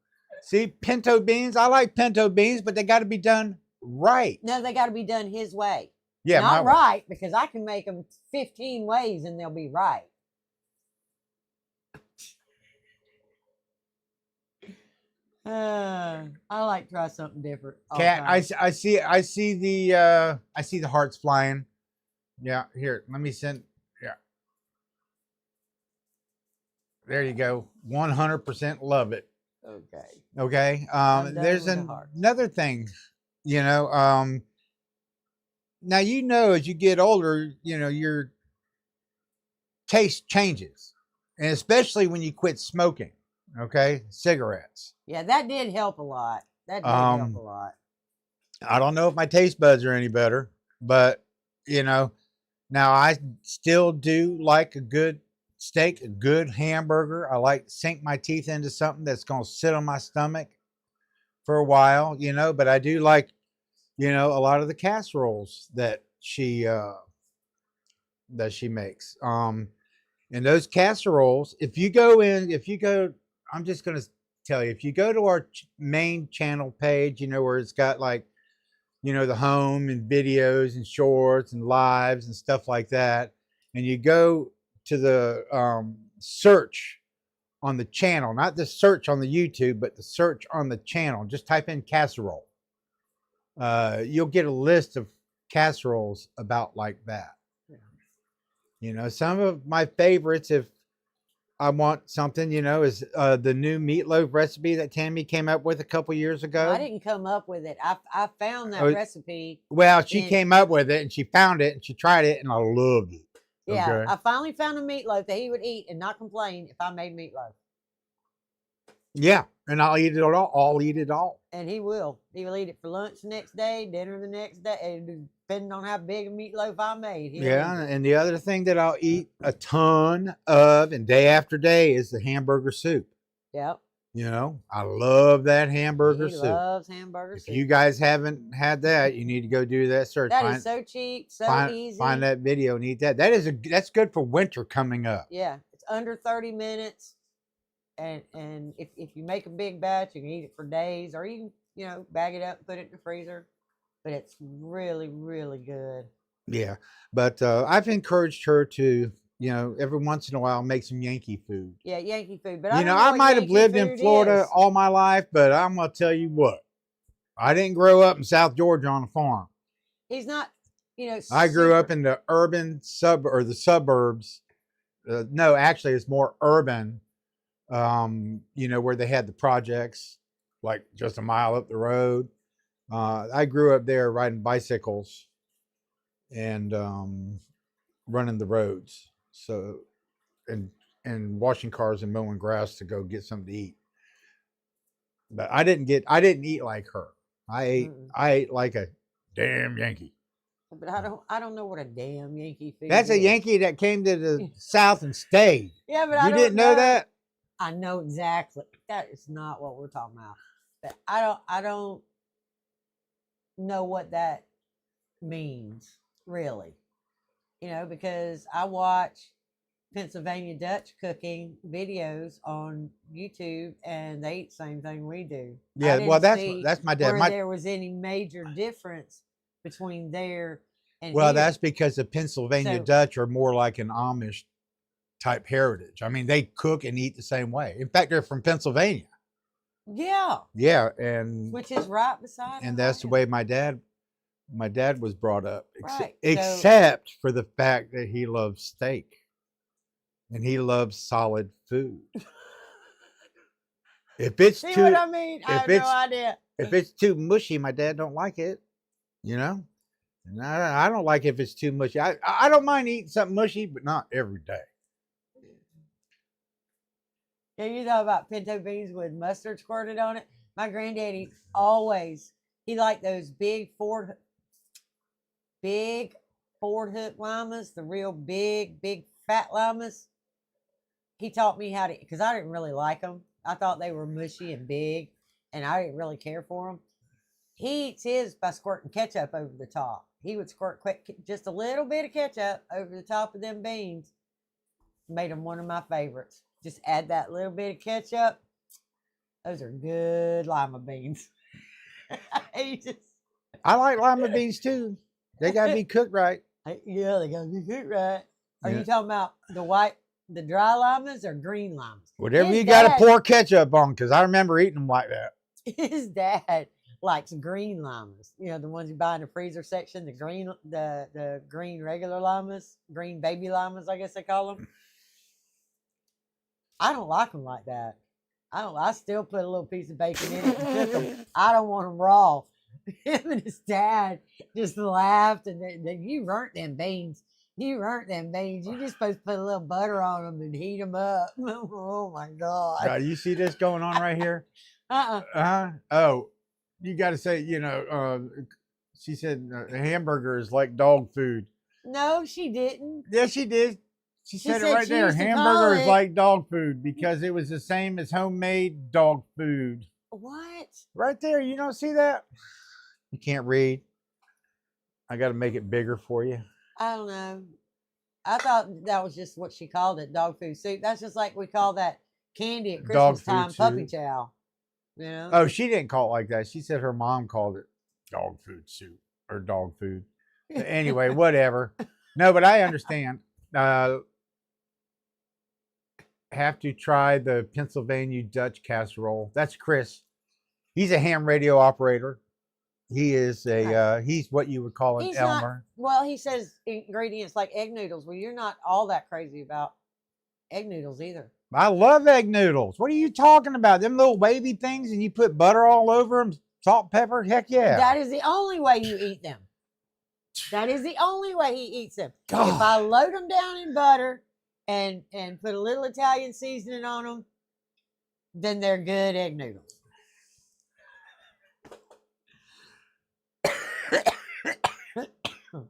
See, pinto beans, I like pinto beans, but they got to be done right. no, they got to be done his way. Yeah, Not my way. right, because I can make them 15 ways and they'll be right. I like to try something different. all the Cat, time. I see the hearts flying. Yeah, here, let me send. Yeah, there you go. 100% love it. Okay. Okay. I'm done There's with the hearts. another thing, you know. Now you know as you get older, you know your taste changes, and especially when you quit smoking. Okay, cigarettes. Yeah, that did help a lot. That did help Um, a lot. I don't know if my taste buds are any better, but you know, now I still do like a good steak, a good hamburger. I like to sink my teeth into something that's going to sit on my stomach for a while, you know, but I do like, you know, a lot of the casseroles that she makes. And those casseroles, if you go, I'm just going to tell you, if you go to our main channel page, you know, where it's got like, you know, the home and videos and shorts and lives and stuff like that, and you go to the search on the channel, not the search on the YouTube, but the search on the channel, just type in casserole. You'll get a list of casseroles about like that. You know, some of my favorites, if I want something, you know, is the new meatloaf recipe that Tammy came up with a couple years ago. I didn't come up with it. I found that Oh, recipe. Well, she in- came up with it and she found it and she tried it and I loved it. Yeah, Okay. I finally found a meatloaf that he would eat and not complain if I made meatloaf. Yeah, and I'll eat it all. I'll eat it all. And he will. He will eat it for lunch the next day, dinner the next day, and depending on how big a meatloaf I made. he'll eat Yeah, it. and the other thing that I'll eat a ton of and day after day is the hamburger soup. Yep. You know, I love that hamburger He soup. loves hamburger If soup. you guys haven't had that, you need to go do that search. That is so cheap, so easy. Find that video and eat that. That's good for winter coming up. Yeah, it's under 30 minutes. And if you make a big batch, you can eat it for days, or you can, you know, bag it up and put it in the freezer. But it's really, really good. Yeah, but I've encouraged her to, you know, every once in a while make some Yankee food. Yeah, Yankee food. But You know, I might have lived in Florida all my life, but I'm gonna tell you what, I didn't grow up in South Georgia on a farm. He's not, you know. I grew up in the urban the suburbs. No, actually, it's more urban. You know, where they had the projects, like just a mile up the road. I grew up there riding bicycles and running the roads. So, and washing cars and mowing grass to go get something to eat. But I didn't eat like her. I ate like a damn Yankee. But I don't know what a damn Yankee food That's a is. Yankee that came to the South and stayed. Yeah, but I You don't didn't know that? I know exactly. That is not what we're talking about. But I don't know what that means, really. You know, because I watch Pennsylvania Dutch cooking videos on YouTube and they eat the same thing we do. I Yeah, well, didn't see that's my dad. where My, there was any major difference between there and well, here. that's because the Pennsylvania So- Dutch are more like an Amish type heritage. I mean, they cook and eat the same way. In fact, they're from Pennsylvania. Yeah, Yeah, and which is right beside. that's the way my dad was brought up. Right, so- Except for the fact that he loves steak and he loves solid food. If it's See too what I mean? I if have no it's- idea. if it's too mushy, my dad don't like it. You know, and I don't like if it's too mushy. I don't mind eating something mushy, but not every day. Yeah, you know about pinto beans with mustard squirted on it. My granddaddy always he liked those big Ford hook llamas, the real big fat llamas. He taught me how to because I didn't really like them. I thought they were mushy and big, and I didn't really care for them. He eats his by squirting ketchup over the top. He would squirt just a little bit of ketchup over the top of them beans. Made them one of my favorites. Just add that little bit of ketchup. Those are good lima beans. He just, I like lima beans too. They gotta be cooked right. yeah, they gotta be good, right? Are Yeah. you talking about the dry llamas or green llamas? Whatever His you gotta dad- pour ketchup on, because I remember eating them like that. His dad likes green llamas. You know, the ones you buy in the freezer section, the green regular llamas, green baby llamas, I guess they call them. I don't like them like that. I still put a little piece of bacon in it and cook them. I don't want them raw. Him and his dad just laughed and you burnt them beans. You burnt them beans. You just supposed to put a little butter on them and heat them up. Oh my God. God, you see this going on right here? Oh, you got to say, she said a hamburger is like dog food. No, she didn't. Yes, she did. She said it said right she there. used to Hamburger call is it- like dog food because it was the same as homemade dog food. What? Right there. You don't see that? You can't read. I got to make it bigger for you. I don't know. I thought that was just what she called it, dog food soup. That's just like we call that candy at Dog Christmas food time, puppy soup. chow. You know? Oh, she didn't call it like that. She said her mom called it dog food soup or dog food. But anyway, whatever. No, but I understand. Have to try the Pennsylvania Dutch casserole. That's Chris. He's a ham radio operator. He is he's what you would call an He's not- Elmer. Well, he says ingredients like egg noodles. Well, you're not all that crazy about egg noodles either. I love egg noodles. What are you talking about? Them little wavy things and you put butter all over them, salt, pepper? Heck yeah. That is the only way you eat them. That is the only way he eats them. If God. I load them down in butter and put a little Italian seasoning on them, then they're good egg noodles.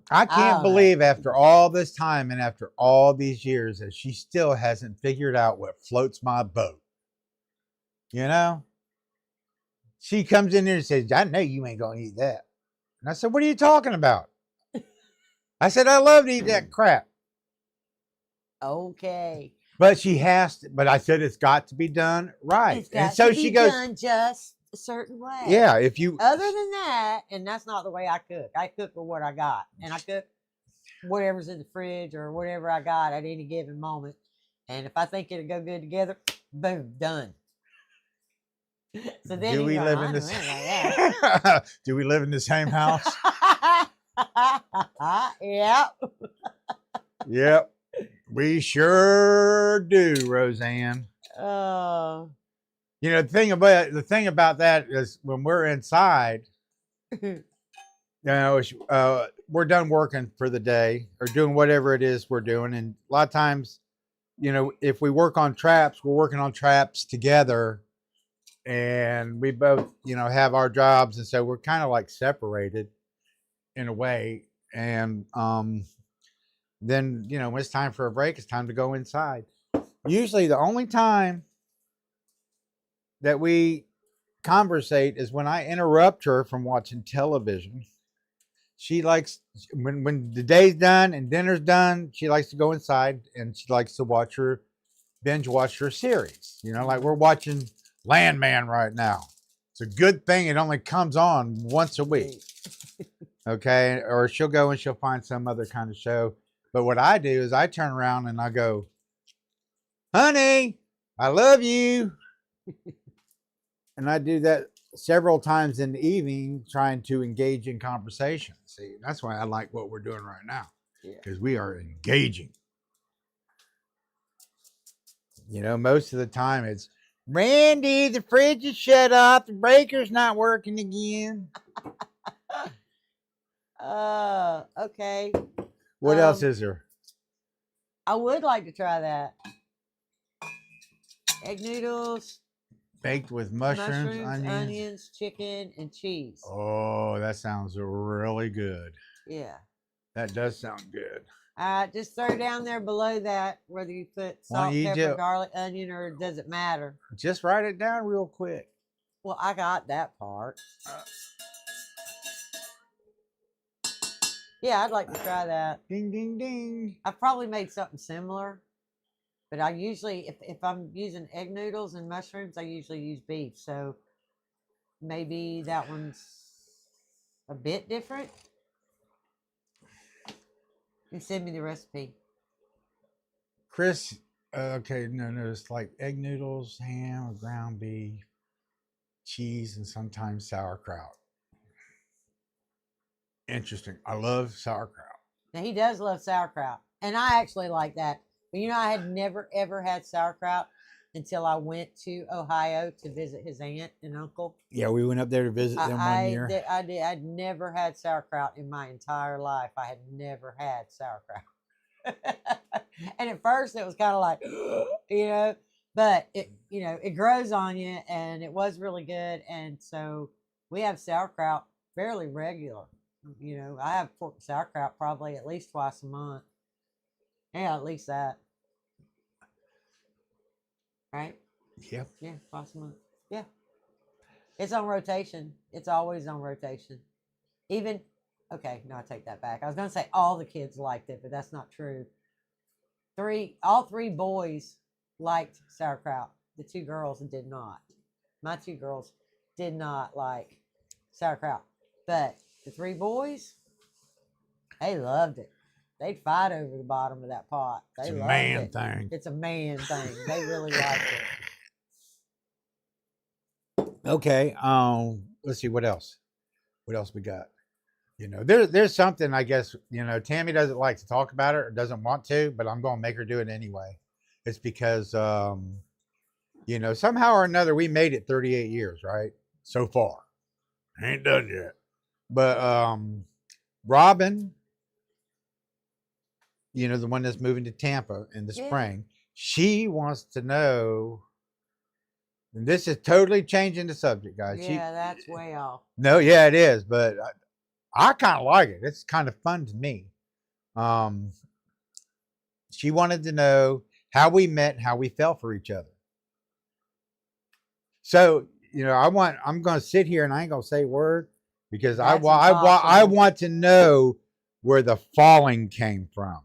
I can't Oh. believe after all this time and after all these years that she still hasn't figured out what floats my boat. You know? She comes in there and says, I know you ain't going to eat that. And I said, what are you talking about? I said, I love to eat that crap. Okay. But she has to, but I said, it's got to be done right. It's And got so to she be goes, done just a certain way. yeah, if you, Other than that, and that's not the way I cook. I cook with what I got, and I cook whatever's in the fridge or whatever I got at any given moment. And if I think it'll go good together, boom, done. So then do you we go, live "I in don't this, know about that." do we live in the same house? Yep. Yep. We sure do, Roseanne. Oh. You know, the thing about that is when we're inside, we're done working for the day or doing whatever it is we're doing. And a lot of times, if we work on traps, we're working on traps together and we both, have our jobs. And so we're kind of like separated in a way. And then, when it's time for a break, it's time to go inside. Usually the only time that we conversate is when I interrupt her from watching television. She likes when the day's done and dinner's done, she likes to go inside and she likes to binge watch her series. Like we're watching Landman right now. It's a good thing it only comes on once a week. Okay. Or she'll go and she'll find some other kind of show. But what I do is I turn around and I go, honey, I love you. And I do that several times in the evening, trying to engage in conversation. See, that's why I like what we're doing right now, because we are engaging. Most of the time it's, Randy, the fridge is shut off. The breaker's not working again. Okay. What else is there? I would like to try that. egg noodles, Baked with mushrooms, onions. onions, chicken, and cheese. Oh, that sounds really good. Yeah. That does sound good. Just throw down there below that whether you put Why don't salt, you pepper, do- garlic, onion, or does it matter? Just write it down real quick. Well, I got that part. Yeah, I'd like to try that. Ding, ding, ding. I've probably made something similar, but I usually, if I'm using egg noodles and mushrooms, I usually use beef. So maybe that one's a bit different. And send me the recipe. Chris, okay, no, it's like egg noodles, ham, or ground beef, cheese, and sometimes sauerkraut. Interesting. I love sauerkraut. Now he does love sauerkraut, and I actually like that. But you know, I had never ever had sauerkraut until I went to Ohio to visit his aunt and uncle. Yeah, we went up there to visit them one year. I did. I'd never had sauerkraut in my entire life. I had never had sauerkraut. And at first it was kind of like, you know, but it, you know, it grows on you, and it was really good. And so we have sauerkraut fairly regular. You know, I have pork and sauerkraut probably at least twice a month. Yeah, at least that. Right? Yep. Yeah, twice a month. Yeah. It's on rotation. It's always on rotation. Even, okay, no, I take that back. I was going to say all the kids liked it, but that's not true. All three boys liked sauerkraut. The two girls did not. My two girls did not like sauerkraut. But the three boys, they loved it. They'd fight over the bottom of that pot. They It's a loved man it. thing. It's a man thing. They really liked it. Okay. Let's see what else. What else we got? You know, there's something, I guess, you know, Tammy doesn't like to talk about it or doesn't want to, but I'm gonna make her do it anyway. It's because you know, somehow or another we made it 38 years, right? So far. Ain't done yet. But Robin, you know, the one that's moving to Tampa in the Yeah. spring, she wants to know, and this is totally changing the subject, guys. Yeah, that's way off. No, yeah, it is, but I kind of like it. It's kind of fun to me. She wanted to know how we met and how we fell for each other. So, you know, I'm going to sit here and I ain't going to say a word because I impossible. want to know where the falling came from.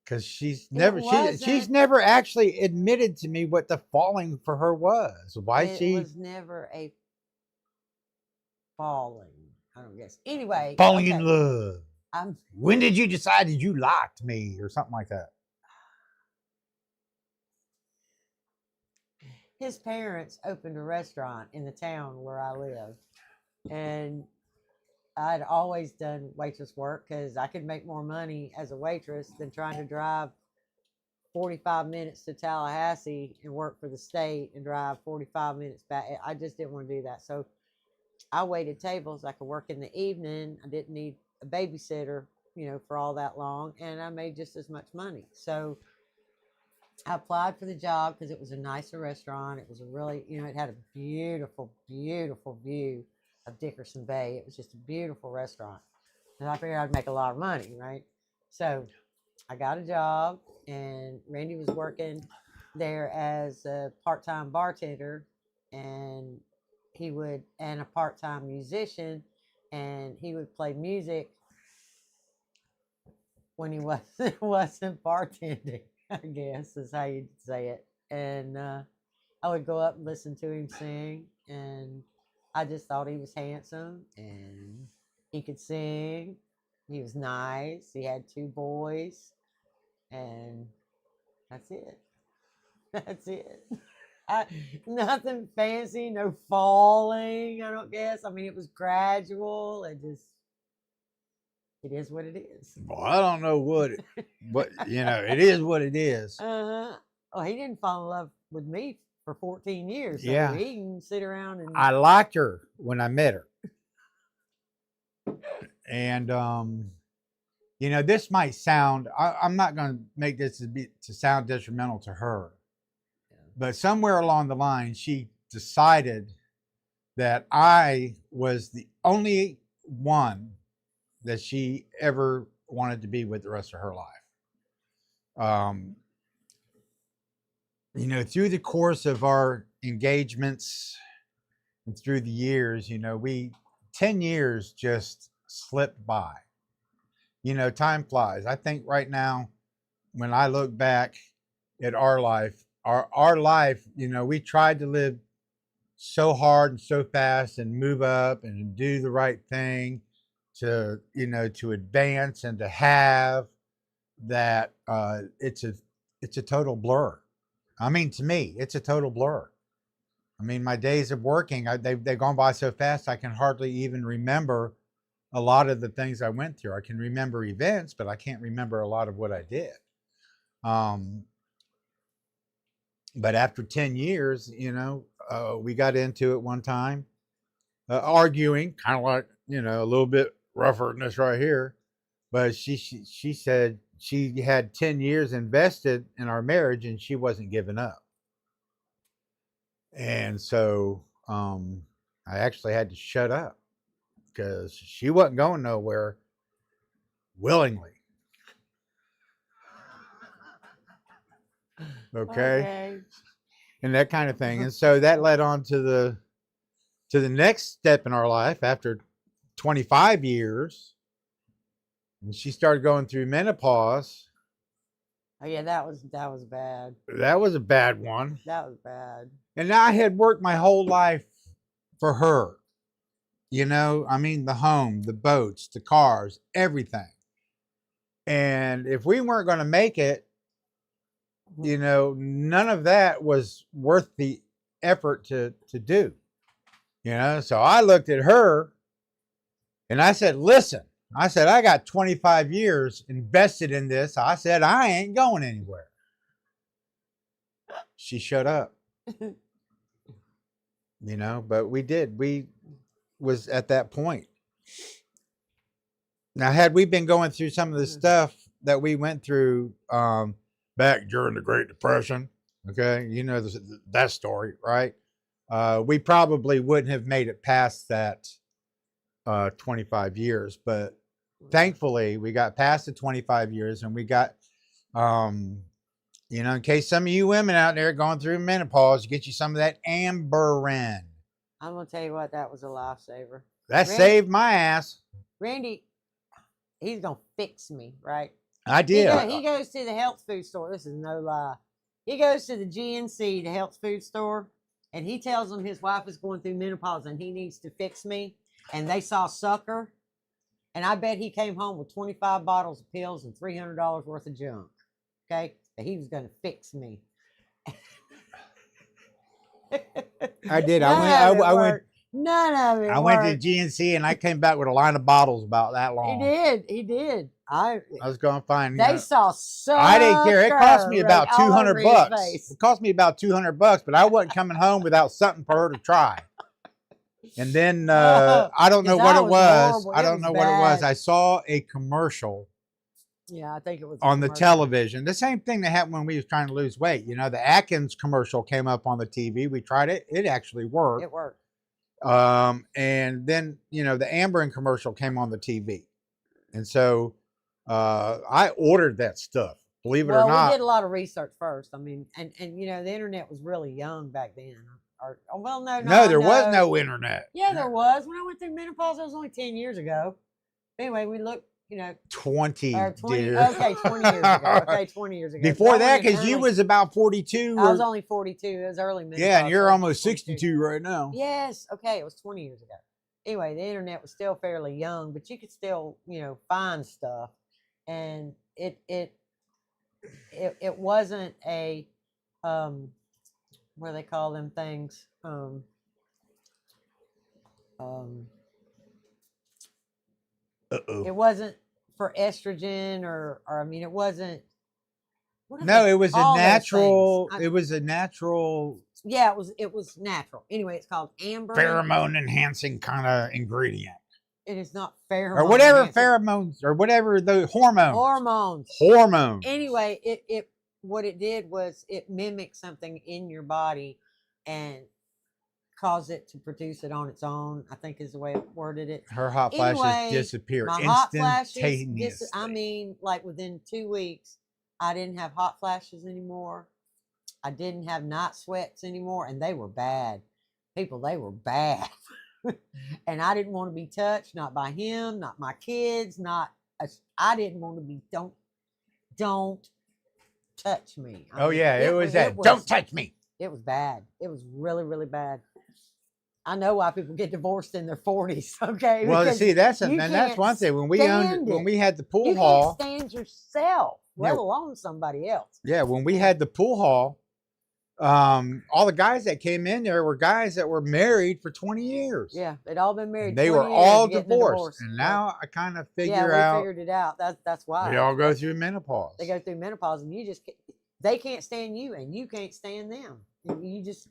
Because she's never actually admitted to me what the falling for her was. Why It was never a falling. I don't guess. Anyway, falling okay. in love. I'm When did you decide that you liked me or something like that? His parents opened a restaurant in the town where I live, and I'd always done waitress work because I could make more money as a waitress than trying to drive 45 minutes to Tallahassee and work for the state and drive 45 minutes back. I just didn't want to do that. So I waited tables. I could work in the evening. I didn't need a babysitter, you know, for all that long, and I made just as much money. So I applied for the job because it was a nicer restaurant. It was a really, you know, it had a beautiful, beautiful view of Dickerson Bay. It was just a beautiful restaurant. And I figured I'd make a lot of money, right? So I got a job, and Randy was working there as a part-time bartender, and and a part-time musician, and he would play music when he wasn't bartending, I guess is how you'd say it. And I would go up and listen to him sing, and I just thought he was handsome and he could sing. He was nice. He had two boys, and that's it. That's it. Nothing fancy, no falling, I don't guess. I mean, it was gradual. It is what it is. Well, I don't know what you know, it is what it is. Well, he didn't fall in love with me for 14 years. So Yeah. he can sit around and I liked her when I met her. And you know, this might sound I'm not gonna make this to sound detrimental to her. But somewhere along the line, she decided that I was the only one that she ever wanted to be with the rest of her life. Um, through the course of our engagements and through the years, 10 years just slipped by. Time flies. I think right now, when I look back at our life, our life, we tried to live so hard and so fast and move up and do the right thing to advance and to have that it's a total blur. I mean, to me, it's a total blur. I mean, my days of working, they've gone by so fast, I can hardly even remember a lot of the things I went through. I can remember events, but I can't remember a lot of what I did. But after 10 years, we got into it one time, arguing, kind of like, a little bit rougher than this right here. But she said she had 10 years invested in our marriage and she wasn't giving up. And so I actually had to shut up because she wasn't going nowhere willingly. Okay. And that kind of thing. And so that led on to the next step in our life after 25 years. And she started going through menopause. Oh yeah, that was bad. That was a bad one. That was bad. And I had worked my whole life for her. I mean, the home, the boats, the cars, everything. And if we weren't going to make it, none of that was worth the effort to do. So I looked at her and I said, listen, I said, I got 25 years invested in this. I said, I ain't going anywhere. She shut up. But we did. We was at that point. Now, had we been going through some of the stuff that we went through back during the Great Depression, okay, that story, right? We probably wouldn't have made it past that 25 years. But thankfully, we got past the 25 years and we got, in case some of you women out there going through menopause, get you some of that Amberen. I'm going to tell you what, that was a lifesaver. That saved my ass. Randy, he's going to fix me, right? I did. He goes to the health food store. This is no lie. He goes to the GNC, the health food store, and he tells them his wife is going through menopause and he needs to fix me. And they saw Sucker. And I bet he came home with 25 bottles of pills and $300 worth of junk. Okay? That he was going to fix me. I did. I went. None of it. I went to GNC and I came back with a line of bottles about that long. He did. I was going to find. They saw Sucker. I didn't care. It cost me about $200. It cost me about $200, but I wasn't coming home without something for her to try. And then I don't know what it was. I don't know what it was. I saw a commercial. Yeah, I think it was on the television. The same thing that happened when we was trying to lose weight. The Atkins commercial came up on the TV. We tried it. It actually worked. It worked. And then, the Amberen commercial came on the TV. And so I ordered that stuff, believe it or not. Well, we did a lot of research first. I mean, and the internet was really young back then. No, there was no internet. Yeah, there was. When I went through menopause, it was only 10 years ago. Anyway, we looked, 20 years. Okay, 20 years ago. Okay, 20 years ago. Before that, because you was about 42. I was only 42. It was early menopause. Yeah, and you're almost 62 right now. Yes. Okay, it was 20 years ago. Anyway, the internet was still fairly young, but you could still, find stuff. And it wasn't a, what do they call them things? It wasn't for estrogen or I mean, it wasn't. No, it was a natural. It was a natural. Yeah, it was natural. Anyway, it's called Amberen. Pheromone enhancing kind of ingredient. It is not pheromone. Or whatever pheromones or whatever the hormones. Hormones. Hormones. Anyway, it what it did was it mimicked something in your body and caused it to produce it on its own, I think is the way it worded it. Her hot flashes Anyway, disappear my hot flashes, instantaneously. I mean, like within 2 weeks, I didn't have hot flashes anymore. I didn't have night sweats anymore, and they were bad. People, they were bad. And I didn't want to be touched, not by him, not my kids, I didn't want to be, don't touch me. I Oh mean, yeah, it was that. Don't touch me. It was bad. It was really, really bad. I know why people get divorced in their 40s. Okay. Well, because see, that's you that's one can't thing. When we stand when it. we had the pool you hall, can't stand yourself, let Yeah. alone somebody else. yeah, when we had the pool hall, all the guys that came in there were guys that were married for 20 years. Yeah, they'd all been married. And they 20 were years all and getting a divorced. divorce. And Yeah. now I kind of Yeah, figure we out figured it out. That's why they all go through menopause. They go through menopause, and they can't stand you, and you can't stand them. You just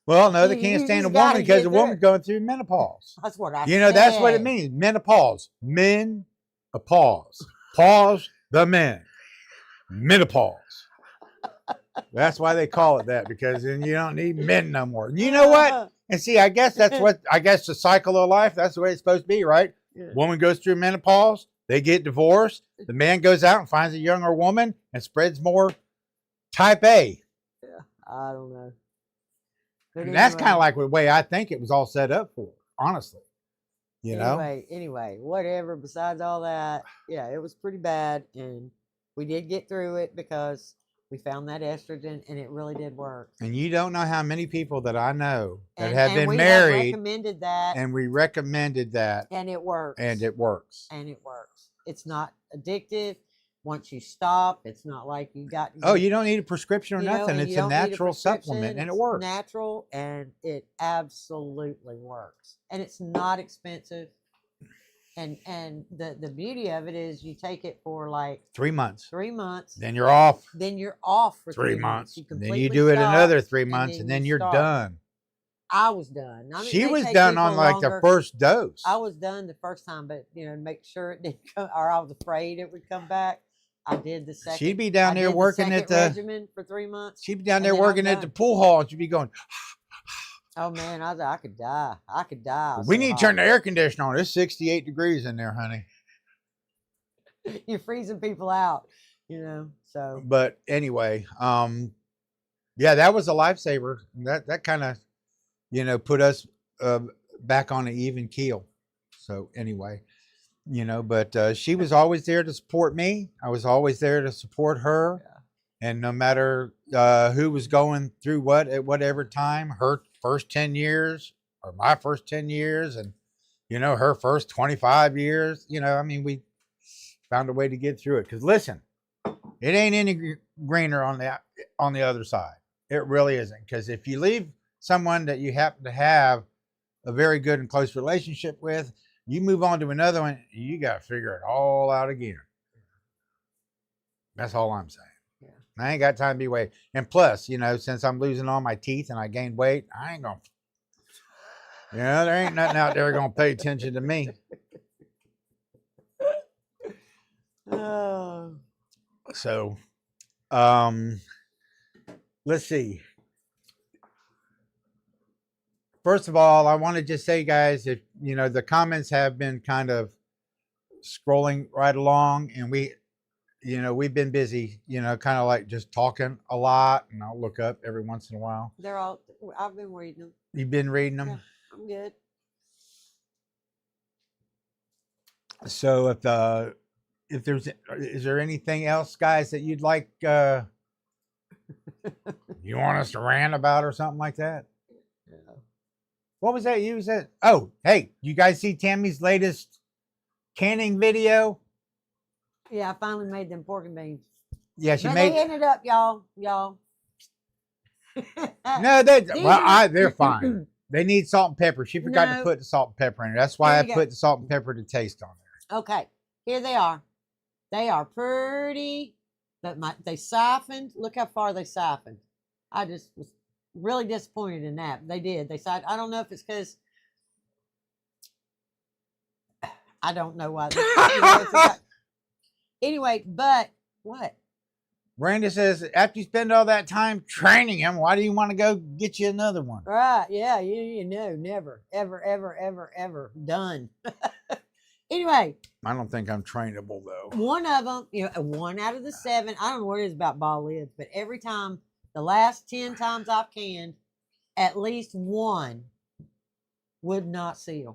Well, no, they you- can't you stand a just gotta woman because get the through woman's it. going through menopause. that's what I You know, that's what it said. means. Menopause. Men, a pause. Pause the men. Menopause. That's why they call it that, because then you don't need men no more. You know what? And see, I guess that's the cycle of life. That's the way it's supposed to be, right? Yeah. Woman goes through menopause. They get divorced. The man goes out and finds a younger woman and spreads more type A. Yeah, I don't know. But And that's anyway. kind of like the way I think it was all set up for, honestly. You know? Anyway, whatever. Besides all that, yeah, it was pretty bad, and we did get through it because we found that estrogen, and it really did work. And you don't know how many people that I know that And, have and been we married, have recommended that, and we recommended that, and it works. and it works. And it works. It's not addictive. Once you stop, it's not like you got. Oh, you don't need a prescription or you know, nothing. and It's you a don't need natural prescription. supplement, and it It's works. Natural, and it absolutely works. And it's not expensive. And the beauty of it is you take it for like 3 months. 3 months. Then you're off. Then you're off for 3 months. You Then completely you do it stop, another 3 months, and then then you you're start. done. I was done. I mean, She they was take done on people like the longer. first dose. I was done the first time, but make sure it didn't come, or I was afraid it would come back. I did the second. She'd be down I there did working the at second the. regimen for 3 months. She'd be down and there then I'm working at the done. pool hall, and she'd be going. Oh man, I could die. I could die. We need to turn the air conditioner on. It's 68 degrees in there, honey. You're freezing people out, So But anyway, yeah, that was a lifesaver. That kind of, put us back on an even keel. So anyway, but she was always there to support me. I was always there to support her. Yeah. And no matter who was going through what at whatever time, her first 10 years or my first 10 years and, her first 25 years, I mean, we found a way to get through it. Because listen, it ain't any greener on the other side. It really isn't. Because if you leave someone that you happen to have a very good and close relationship with, you move on to another one, you got to figure it all out again. That's all I'm saying. Yeah. I ain't got time to be waiting. And plus, since I'm losing all my teeth and I gained weight, I ain't going to, there ain't nothing out there going to pay attention to me. Oh. So, let's see. First of all, I want to just say, guys, if the comments have been kind of scrolling right along, and we've been busy, kind of like just talking a lot, and I'll look up every once in a while. I've been reading them. You've been reading them? Yeah, I'm good. So is there anything else, guys, that you'd like, you want us to rant about or something like that? Yeah. What was that you said? Oh, hey, you guys see Tammy's latest canning video? Yeah, I finally made them pork and beans. Yeah, she But made. they ended up, y'all. No, These they're fine. They need salt and pepper. She forgot to No. put the salt and pepper in it. That's why Here I you go. put the salt and pepper to taste on there. Okay, here they are. They are pretty, but they siphoned. Look how far they siphoned. I just was really disappointed in that. They did. They siphoned. I don't know if it's because I don't know why. Anyway, but what? Miranda says, after you spend all that time training him, why do you want to go get you another one? Right. Yeah. You know, never, ever, ever, ever, ever done. Anyway, I don't think I'm trainable though. one of them, you know, 1 out of the 7, I don't know what it is about ball lids, but every time, the last 10 times I've canned, at least one would not seal.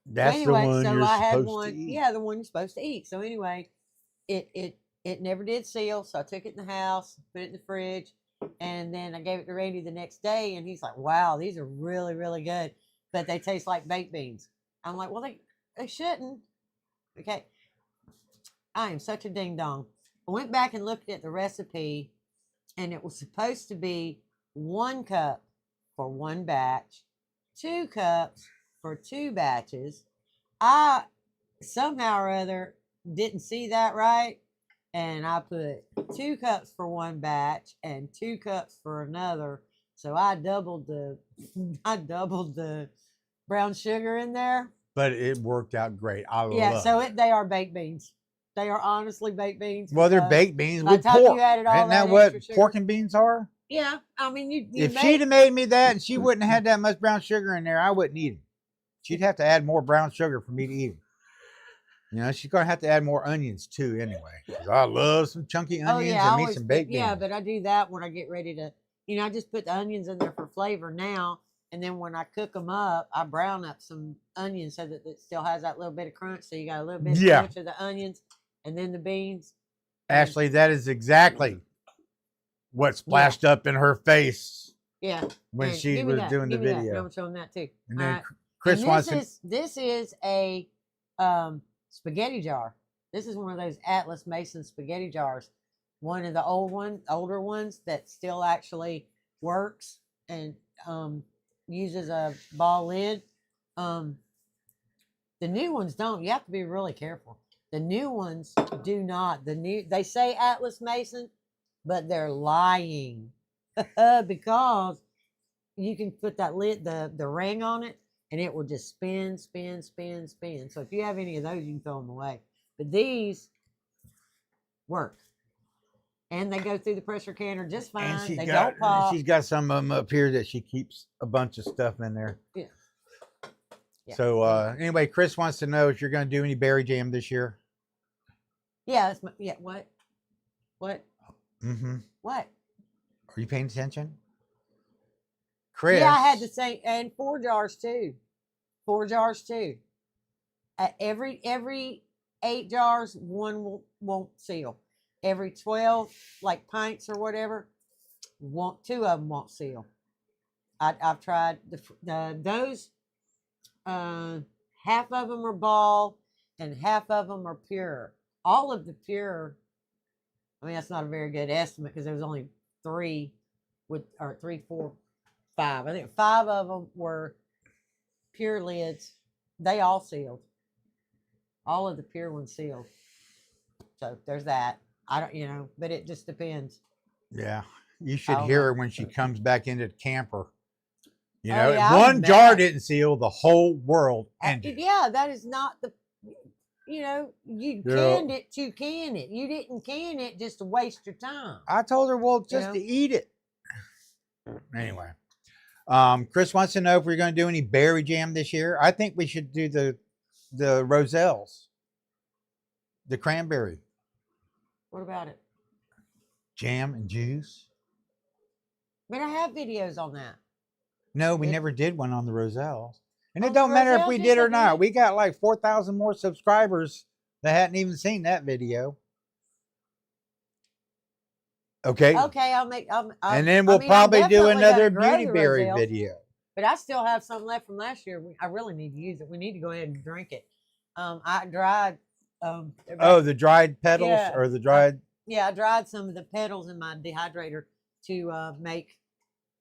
That's so the anyway, one so you're I had supposed one, to eat. yeah, the one you're supposed to eat. So anyway, it never did seal. So I took it in the house, put it in the fridge, and then I gave it to Randy the next day, and he's like, "Wow, these are really, really good, but they taste like baked beans." I'm like, "Well, they shouldn't." Okay, I am such a ding dong. I went back and looked at the recipe, and it was supposed to be 1 cup for 1 batch, 2 cups for 2 batches. I somehow or other didn't see that right, and I put 2 cups for 1 batch and 2 cups for another. So I doubled the I doubled the brown sugar in there. But it worked out great. I Yeah, love so it. they are baked beans. They are honestly baked beans. Well, they're because baked beans by the with time pork. you added all Isn't that that what extra sugar, pork and beans are? yeah, I mean you If make, she'd have made me that and she wouldn't have had that much brown sugar in there, I wouldn't eat them. She'd have to add more brown sugar for me to eat them. You know, she's gonna have to add more onions too, anyway. 'Cause I love some chunky oh onions yeah, I and me always some put, baked yeah, beans. but I do that when I get ready to, I just put the onions in there for flavor now, and then when I cook them up, I brown up some onions so that it still has that little bit of crunch. So you got a little bit of Yeah. crunch of the onions, and then the beans. And Ashley, that is exactly what splashed up in her face yeah, when and she give me was that, doing the give me that. video. I'm showing that too. And All then right. Chris And wants to. this is a spaghetti jar. This is one of those Atlas Mason spaghetti jars. One of the older ones that still actually works and uses a ball lid. The new ones don't. You have to be really careful. The new ones do not. They say Atlas Mason, but they're lying because you can put that lid, the ring on it, and it will just spin, spin, spin, spin. So if you have any of those, you can throw them away. But these work, and they go through the pressure canner just And fine. They don't pop. she's got some of them up here that she keeps a bunch of stuff in there. Yeah. Yeah. So anyway, Chris wants to know if you're going to do any berry jam this year. Yeah, that's my, yeah. What? Mm-hmm. What? Are you paying attention, Chris? Yeah, I had to say, and 4 jars too. 4 jars too. Every 8 jars, one won't seal. Every 12 like pints or whatever, 2 of them won't seal. I've tried those. Half of them are ball, and half of them are pure. All of the pure. I mean, that's not a very good estimate because there was only 3 or 3, 4, 5. I think 5 of them were pure lids. They all sealed. All of the pure ones sealed. So there's that. I don't, but it just depends. Yeah, you should Oh, hear no. her when she comes back into the camper. You Oh, know, yeah, if I was one jar mad. didn't seal, the whole world ended. Yeah, that is not the. You Yeah. canned it to can it. You didn't can it just to waste your time. I told her, well, just know? to eat it. Anyway, Chris wants to know if we're going to do any berry jam this year. I think we should do the Roselles, the cranberry What about it? jam and juice. I mean, I have videos on that. No, we It- never did one on the Roselles. And On it the don't matter if Roselles? we Yes, did I or not. did. We got like 4,000 more subscribers that hadn't even seen that video. Okay. Okay, I'll make. And then we'll I'm probably do definitely gonna another grow beauty the berry Roselles, video. But I still have some left from last year. I really need to use it. We need to go ahead and drink it. I dried. Oh, the dried petals Yeah, or the dried. Yeah, I dried some of the petals in my dehydrator to make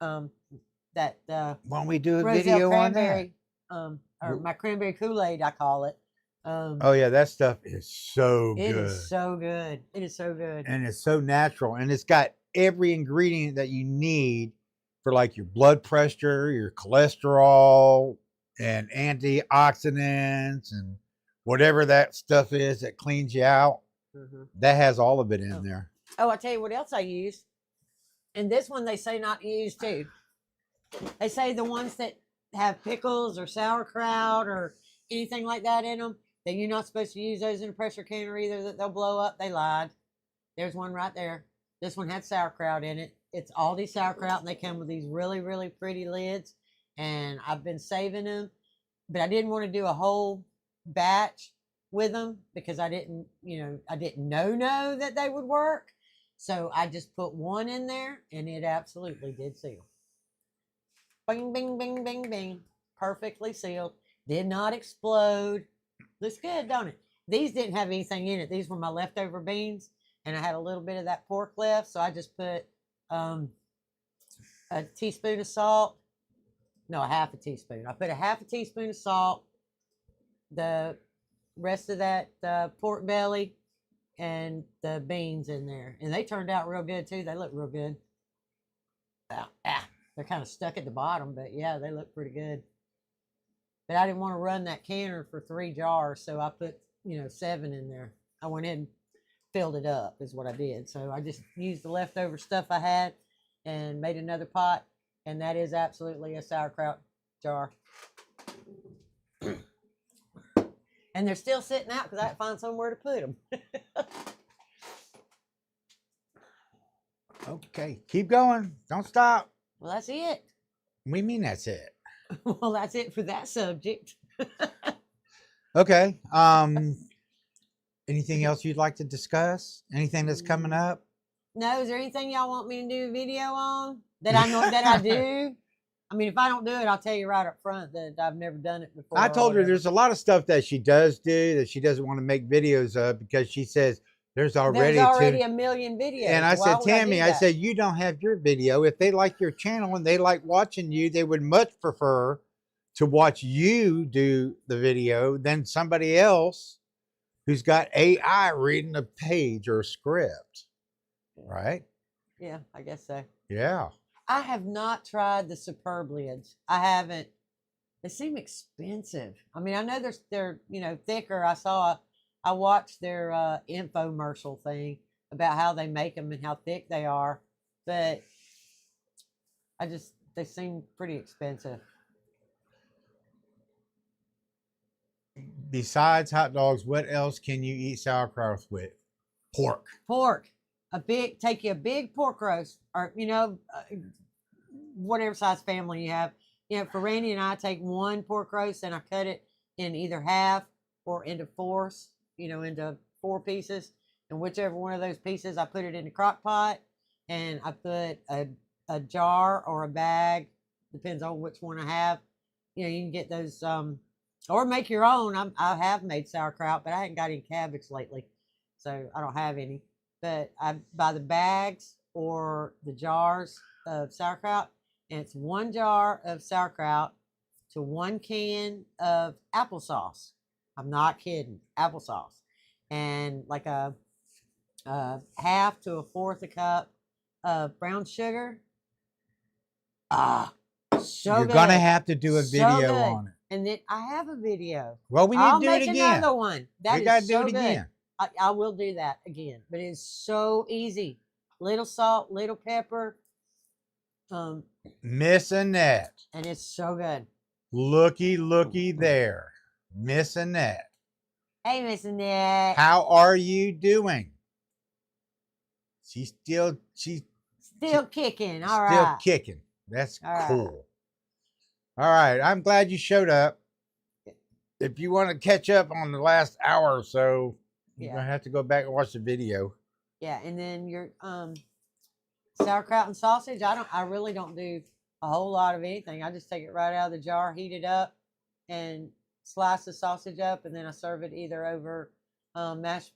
that Why don't we do a Roselle video on that? cranberry, or my cranberry Kool-Aid, I call it. Oh yeah, that stuff is so It good. is so good. It is so good. And it's so natural, and it's got every ingredient that you need for like your blood pressure, your cholesterol, and antioxidants, and whatever that stuff is that cleans you out. Mhm. That has all of it in there. Oh, I tell you what else I use. And this one they say not to use too. They say the ones that have pickles or sauerkraut or anything like that in them, that you're not supposed to use those in a pressure canner either, that they'll blow up. They lied. There's one right there. This one had sauerkraut in it. It's Aldi sauerkraut, and they come with these really, really pretty lids. And I've been saving them, but I didn't want to do a whole batch with them because I didn't know that they would work. So I just put one in there, and it absolutely did seal. Bing, bing, bing, bing, bing. Perfectly sealed. Did not explode. Looks good, don't it? These didn't have anything in it. These were my leftover beans, and I had a little bit of that pork left, so I just put a teaspoon of salt. No, a half a teaspoon. I put a half a teaspoon of salt, the rest of that pork belly, and the beans in there. And they turned out real good, too. They look real good. They're kind of stuck at the bottom, but yeah, they look pretty good. But I didn't want to run that canner for 3 jars, so I put, 7 in there. I went in and filled it up is what I did. So I just used the leftover stuff I had and made another pot, and that is absolutely a sauerkraut jar. And they're still sitting out because I had to find somewhere to put them. Okay, keep going. Don't stop. Well, that's it. We mean that's it. Well, that's it for that subject. Okay. Anything else you'd like to discuss? Anything that's coming up? No, is there anything y'all want me to do a video on that I know that I do? I mean, if I don't do it, I'll tell you right up front that I've never done it before. I told her there's a lot of stuff that she does do that she doesn't want to make videos of because she says there's already a million videos. And I said, Tammy, I said, you don't have your video. If they like your channel and they like watching you, they would much prefer to watch you do the video than somebody else who's got AI reading a page or a script. Right? Yeah, I guess so. Yeah. I have not tried the Superb lids. I haven't. They seem expensive. I mean, I know they're thicker. I watched their infomercial thing about how they make them and how thick they are, but they seem pretty expensive. Besides hot dogs, what else can you eat sauerkraut with? Pork. Pork. Take you a big pork roast, or whatever size family you have. For Randy and I take one pork roast and I cut it in either half or into fourths, into 4 pieces. And whichever one of those pieces, I put it in the crock pot, and I put a jar or a bag, depends on which one I have. You can get those, or make your own. I have made sauerkraut, but I haven't got any cabbage lately, so I don't have any. But I buy the bags or the jars of sauerkraut, and it's 1 jar of sauerkraut to 1 can of applesauce. I'm not kidding, applesauce, and like a half to a fourth a cup of brown sugar. So You're good. gonna have to do a So video good. on it. And then I have a video. Well, we need I'll to do make it again. another one. We gotta do it again. I will do that again, but it's so easy. Little salt, little pepper, Miss Annette. and it's so good. Looky there. Miss Annette. Hey, Miss Annette. How are you doing? She's still Kicking. All still right. kicking. That's All right. cool. All right. I'm glad you showed up. If you want to catch up on the last hour or so, you're gonna have to go back and watch the video. Yeah, and then your sauerkraut and sausage. I really don't do a whole lot of anything. I just take it right out of the jar, heat it up, and slice the sausage up, and then I serve it either over mashed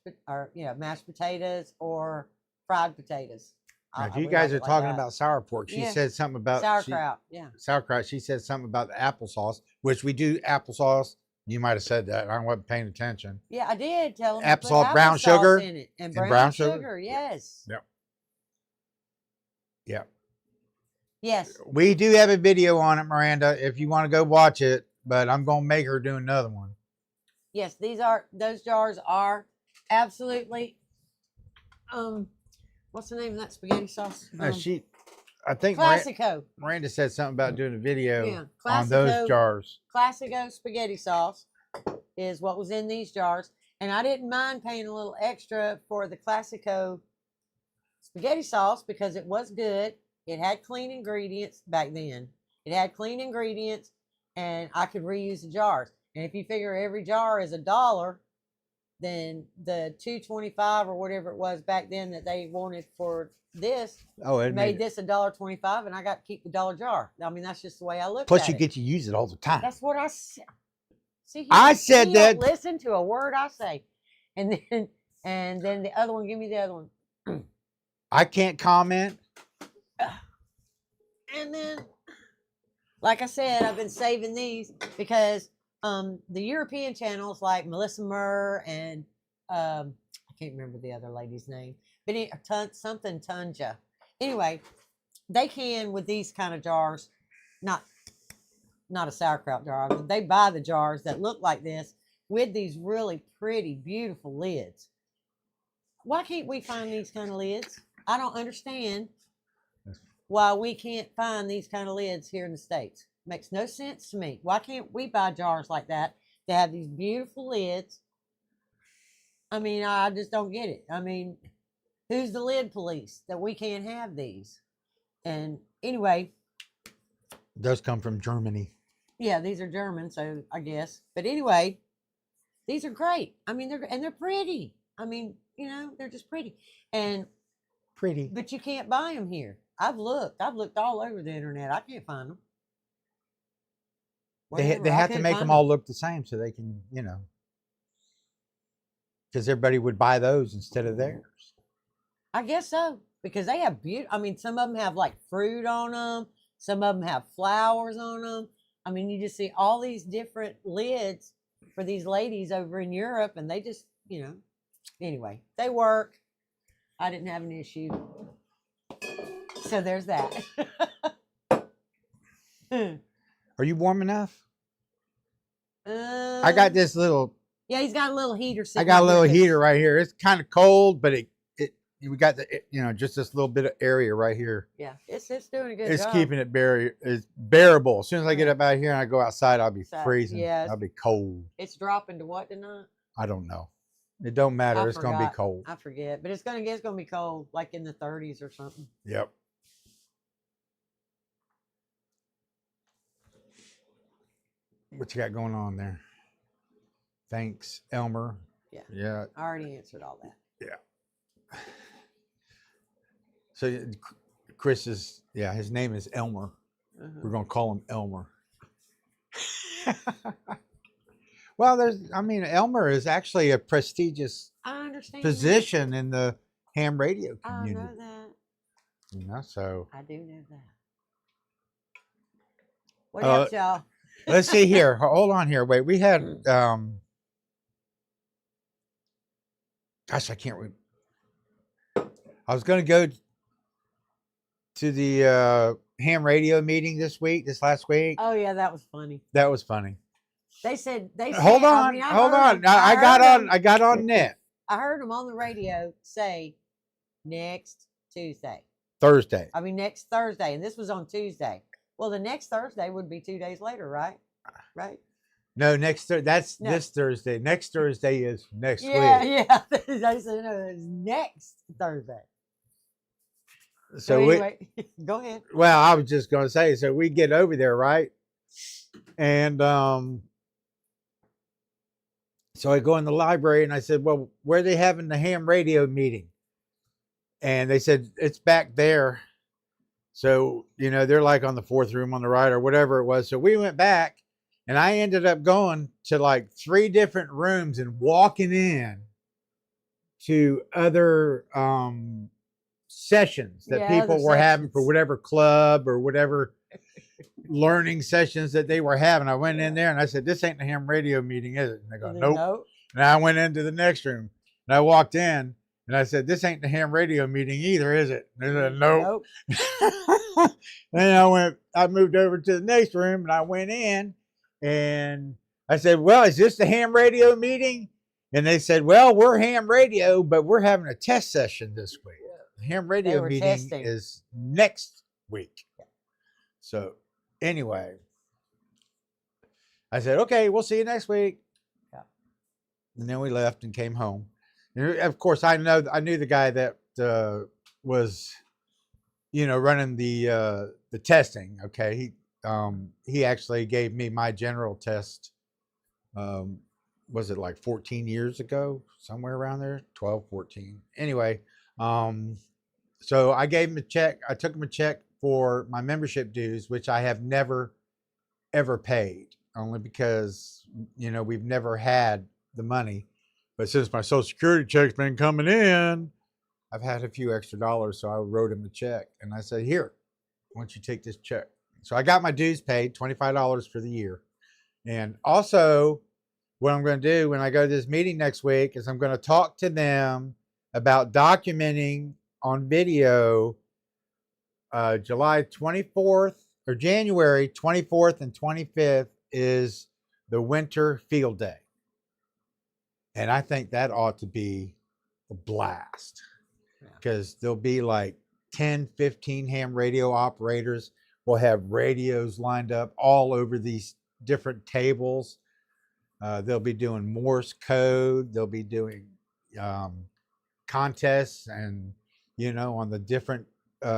potatoes or fried potatoes. Now, if you guys are talking about sour pork, she said something about sauerkraut. Sauerkraut. She said something about the applesauce, which we do applesauce. You might have said that. I wasn't paying attention. Yeah, I did tell them Applesauce, brown sugar in it, and brown brown sugar. sugar. Yes. Yep. Yep. Yes. We do have a video on it, Miranda, if you want to go watch it, but I'm going to make her do another one. Yes, those jars are absolutely What's the name of that spaghetti sauce? No, I think Classico. Miranda said something about doing a video Yeah, on those Classico. jars. Classico spaghetti sauce is what was in these jars. And I didn't mind paying a little extra for the Classico spaghetti sauce because it was good. It had clean ingredients back then. It had clean ingredients and I could reuse the jars. And if you figure every jar is $1, then the $2.25 or whatever it was back then that they wanted for this it made this $1.25 and I got to keep the dollar jar. I mean, that's just the way I look Plus, at you it. get to use it all the time. That's what I said. See, I said you that. don't listen to a word I say, and then the other one. Give me the other one. I can't comment. And then, like I said, I've been saving these because the European channels like Melissa Murr and I can't remember the other lady's name, but something Tunja. Anyway, they can with these kind of jars, not a sauerkraut jar. But they buy the jars that look like this with these really pretty, beautiful lids. Why can't we find these kind of lids? I don't understand why we can't find these kind of lids here in the States. Makes no sense to me. Why can't we buy jars like that to have these beautiful lids? I mean, I just don't get it. I mean, who's the lid police that we can't have these? And anyway, Those come from Germany. yeah, these are German, so I guess. But anyway, these are great. I mean, they're pretty. I mean, you know, they're just pretty. And Pretty. but you can't buy them here. I've looked all over the internet. I can't find them. They have to make them all look the same so they can, because everybody would buy those instead of theirs. I guess so because they have I mean, some of them have like fruit on them. Some of them have flowers on them. I mean, you just see all these different lids for these ladies over in Europe, and they just, anyway, they work. I didn't have an issue. So there's that. Are you warm enough? I Um, got this little. Yeah, he's got a little heater. I sitting got a right little here 'cause- heater right here. It's kind of cold, but we got just this little bit of area right here. Yeah, it's doing a good It's job. keeping it it's bearable. As soon as I get up out here and I go outside, I'll be So, freezing. yeah, I'll be cold. It's dropping to what tonight? I don't know. It don't matter. I It's gonna be forgot. cold. I forget, but it's gonna be cold, like in the 30s or something. Yep. What you got going on there? Thanks, Elmer. Yeah. Yeah. I already answered all that. So Chris his name is Elmer. Uh-huh. We're gonna call him Elmer. Well, Elmer is actually a prestigious I understand. position in the ham radio That. I community. know that. So I do know that. What else, y'all? let's see here. Hold on here. Wait, we had gosh, I can't remember. I was going to go to the ham radio meeting this last week. Oh yeah, that was funny. That was funny. They said. Hold on. I got on net I heard them on the radio say next Tuesday. Thursday. I mean next Thursday, and this was on Tuesday. Well, the next Thursday would be 2 days later, right? Right. No, that's No. this Thursday. Next Thursday is next Yeah, week. yeah. They said no, it's next Thursday. So anyway, go ahead. well, I was just going to say, so we get over there, right? And so I go in the library and I said, well, where are they having the ham radio meeting? And they said, it's back there. So, they're like on the fourth room on the right or whatever it was. So we went back and I ended up going to like 3 different rooms and walking in to other sessions that Yeah, people other were having for sessions. whatever club or whatever learning sessions that they were having. I went in there and I said, this ain't the ham radio meeting, is it? And they go, And then, nope. nope. And I went into the next room and I walked in and I said, this ain't the ham radio meeting either, is it? And they said, nope. Then I moved over to the next room and I went in and I said, well, is this the ham radio meeting? And they said, well, we're ham radio, but we're having a test session this week. ham They radio were meeting testing. is next week. So anyway, I said, okay, we'll see you next week. Yeah. And then we left and came home. And of course, I knew the guy that was, running the testing. Okay, he actually gave me my general test. Was it like 14 years ago, somewhere around there, 12, 14. Anyway, so I gave him a check. I took him a check for my membership dues, which I have never ever paid, only because we've never had the money. But since my Social Security check's been coming in, I've had a few extra dollars, so I wrote him a check and I said, "Here, why don't you take this check?" So I got my dues paid, $25 for the year. And also, what I'm going to do when I go to this meeting next week is I'm going to talk to them about documenting on video July 24th or January 24th and 25th is the winter field day. And I think that ought to be a blast because there'll be like 10, 15 ham radio operators. We'll have radios lined up all over these different tables. They'll be doing Morse code. They'll be doing contests and, on the different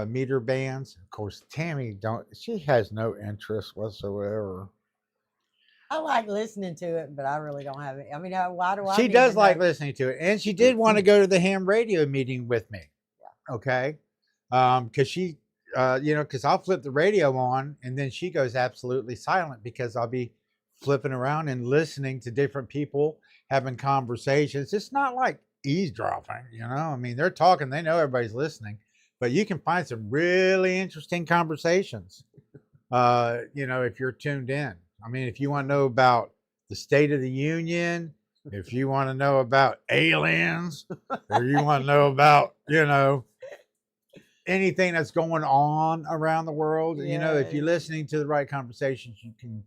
meter bands. Of course, Tammy she has no interest whatsoever. I like listening to it, but I really don't have it. I mean, why do I? She does like listening to it, and she did want to go to the ham radio meeting with me. Yeah. Okay, because she, because I'll flip the radio on, and then she goes absolutely silent because I'll be flipping around and listening to different people having conversations. It's not like eavesdropping, I mean, they're talking, they know everybody's listening, but you can find some really interesting conversations, if you're tuned in. I mean, if you want to know about the State of the Union, if you want to know about aliens, or you want to know about, anything that's going on around the world, if you're listening to the right conversations, you can,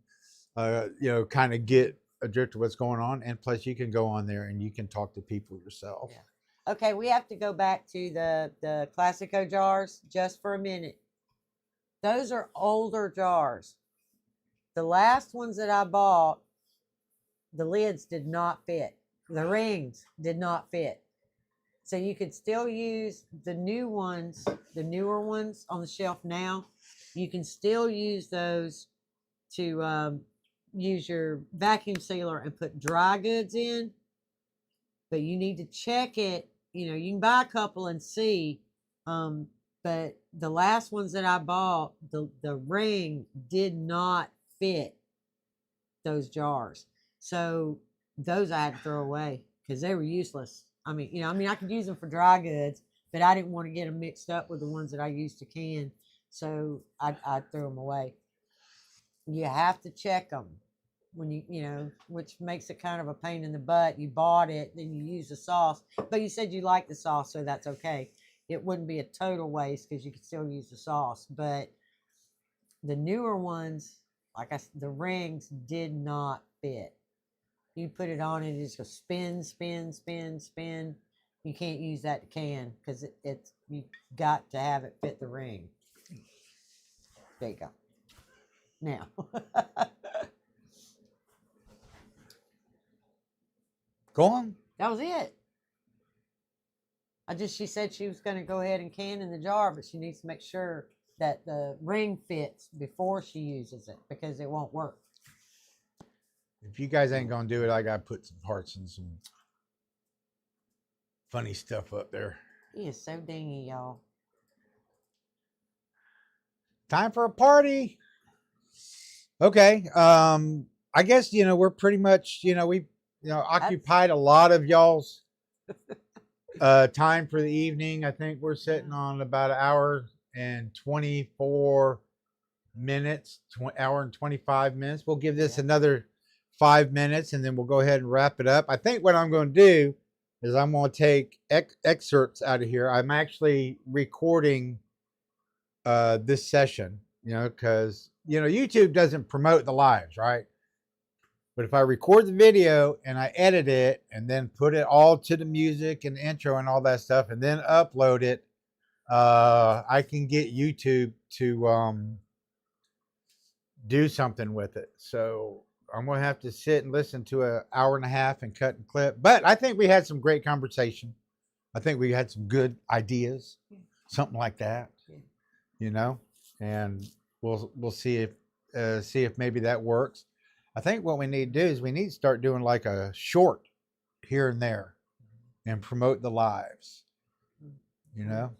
kind of get a drift of what's going on. And plus you can go on there and you can talk to people yourself. Yeah. Okay. We have to go back to the Classico jars just for a minute. Those are older jars. The last ones that I bought, the lids did not fit. The rings did not fit. So you could still use the new ones, the newer ones on the shelf now. You can still use those to use your vacuum sealer and put dry goods in. But you need to check it. You can buy a couple and see. But the last ones that I bought, the ring did not fit those jars. So those I had to throw away because they were useless. I mean, I could use them for dry goods, but I didn't want to get them mixed up with the ones that I used to can. So I threw them away. You have to check them when which makes it kind of a pain in the butt. You bought it, then you use the sauce, but you said you like the sauce, so that's okay. It wouldn't be a total waste because you could still use the sauce. But the newer ones, like the rings did not fit. You put it on and it just goes spin, spin, spin, spin. You can't use that to can because it's you got to have it fit the ring. There you go. Now. Go on. That was it. She said she was going to go ahead and can in the jar, but she needs to make sure that the ring fits before she uses it because it won't work. If you guys ain't going to do it, I got to put some parts and some funny stuff up there. He is so dingy, y'all. Time for a party. Okay. I guess, we're pretty much, we occupied a lot of y'all's time for the evening. I think we're sitting on about an hour and 24 minutes, hour and 25 minutes. We'll give this another 5 minutes and then we'll go ahead and wrap it up. I think what I'm going to do is I'm going to take excerpts out of here. I'm actually recording this session, because, YouTube doesn't promote the lives, right? But if I record the video and I edit it and then put it all to the music and intro and all that stuff and then upload it, I can get YouTube to do something with it. So I'm gonna have to sit and listen to an hour and a half and cut and clip. But I think we had some great conversation. I think we had some good ideas, something like that, Yeah. you know. And we'll see if maybe that works. I think what we need to do is we need to start doing like a short here and there and promote the lives. You know,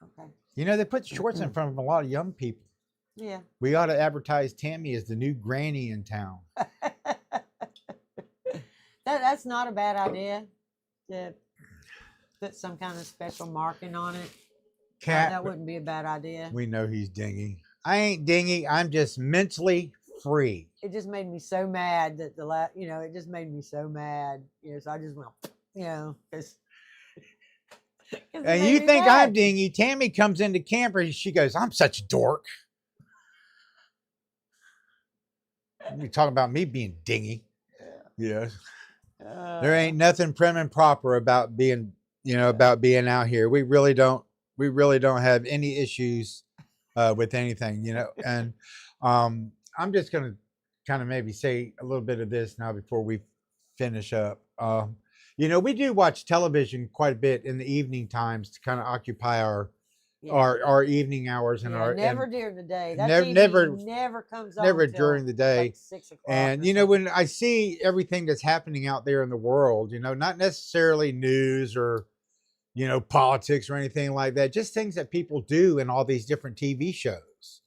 Okay. they put shorts in front of a lot of young people. Yeah. We ought to advertise Tammy as the new granny in town. That's not a bad idea. To put some kind of special marking on it. Cat, That wouldn't be a bad idea. we know he's dingy. I ain't dingy. I'm just mentally free. It just made me so mad that it just made me so mad. So I just went, because. And you think I'm dingy? Tammy comes into camper and she goes, "I'm such a dork." You talking about me being dingy? Yes. There ain't nothing prim and proper about being, about being out here. We really don't have any issues with anything, And I'm just gonna kind of maybe say a little bit of this now before we finish up. We do watch television quite a bit in the evening times to kind of occupy our evening hours and never during the day. That never comes on. Never during the day. Like 6 o'clock. And when I see everything that's happening out there in the world, not necessarily news or politics or anything like that, just things that people do in all these different TV shows.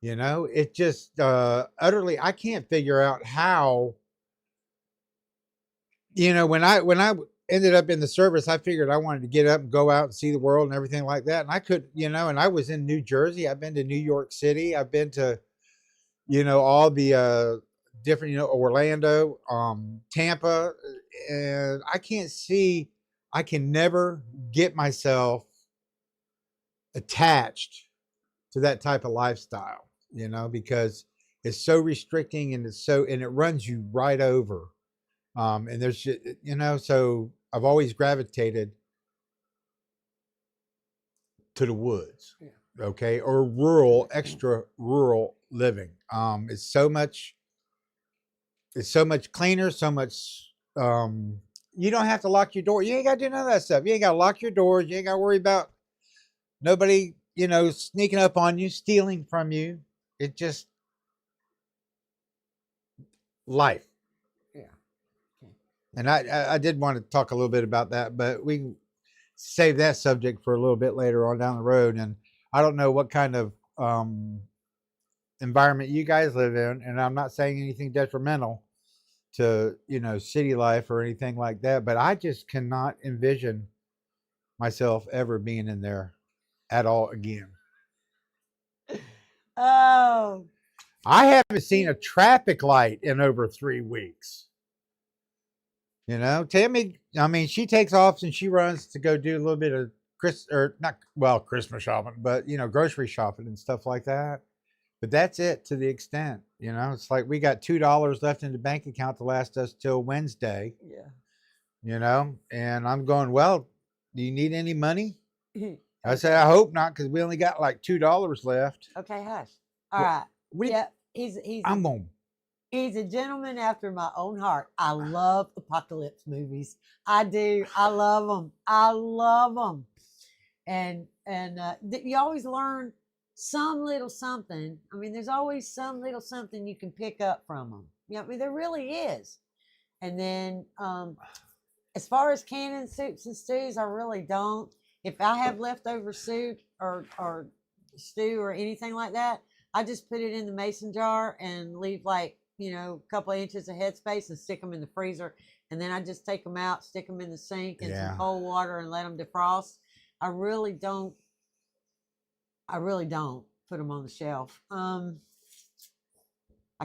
It just utterly, I can't figure out how. When I ended up in the service, I figured I wanted to get up and go out and see the world and everything like that. And I could, and I was in New Jersey. I've been to New York City. I've been to, all the different, Orlando, Tampa, and I can never get myself attached to that type of lifestyle, because it's so restricting and it runs you right over. And there's just, so I've always gravitated to the woods, okay, or extra rural living. It's so much cleaner, so much. You don't have to lock your door. You ain't got to do none of that stuff. You ain't got to lock your doors. You ain't got to worry about nobody, sneaking up on you, stealing from you. It just life. And I did want to talk a little bit about that, but we can save that subject for a little bit later on down the road. And I don't know what kind of environment you guys live in, and I'm not saying anything detrimental to city life or anything like that, but I just cannot envision myself ever being in there at all again. Oh, I haven't seen a traffic light in over 3 weeks. Tammy, I mean, she takes off and she runs to go do a little bit of Christmas shopping, but grocery shopping and stuff like that. But that's it to the extent, it's like we got $2 left in the bank account to last us till Wednesday. Yeah. And I'm going, well, do you need any money? I said, I hope not, because we only got like $2 left. Okay, hush. All right. Yeah, he's a gentleman after my own heart. I love apocalypse movies. I do. I love them. And you always learn some little something. I mean, there's always some little something you can pick up from them. I mean, there really is. And then as far as canning soups and stews, I really don't. If I have leftover soup or stew or anything like that, I just put it in the mason jar and leave a couple of inches of headspace and stick them in the freezer. And then I just take them out, stick them in the sink in some cold water and let them defrost. I really don't put them on the shelf. I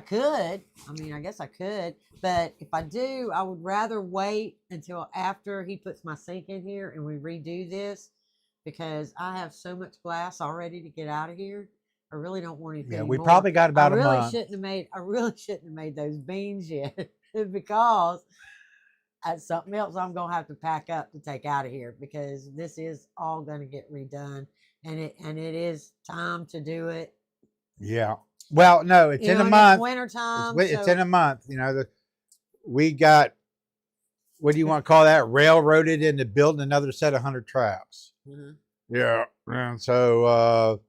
could. I mean, I guess I could. But if I do, I would rather wait until after he puts my sink in here and we redo this, because I have so much glass already to get out of here. I really don't want anything. Yeah, we probably got about a month. I really shouldn't have made those beans yet because that's something else I'm going to have to pack up to take out of here, because this is all going to get redone. and it is time to do it. Yeah. Well, no, it's You in know, a and month. it's winter time. It's So in a month. You know, we got, what do you want to call that? Railroaded into building another set of 100 traps. mhm. Yeah. And so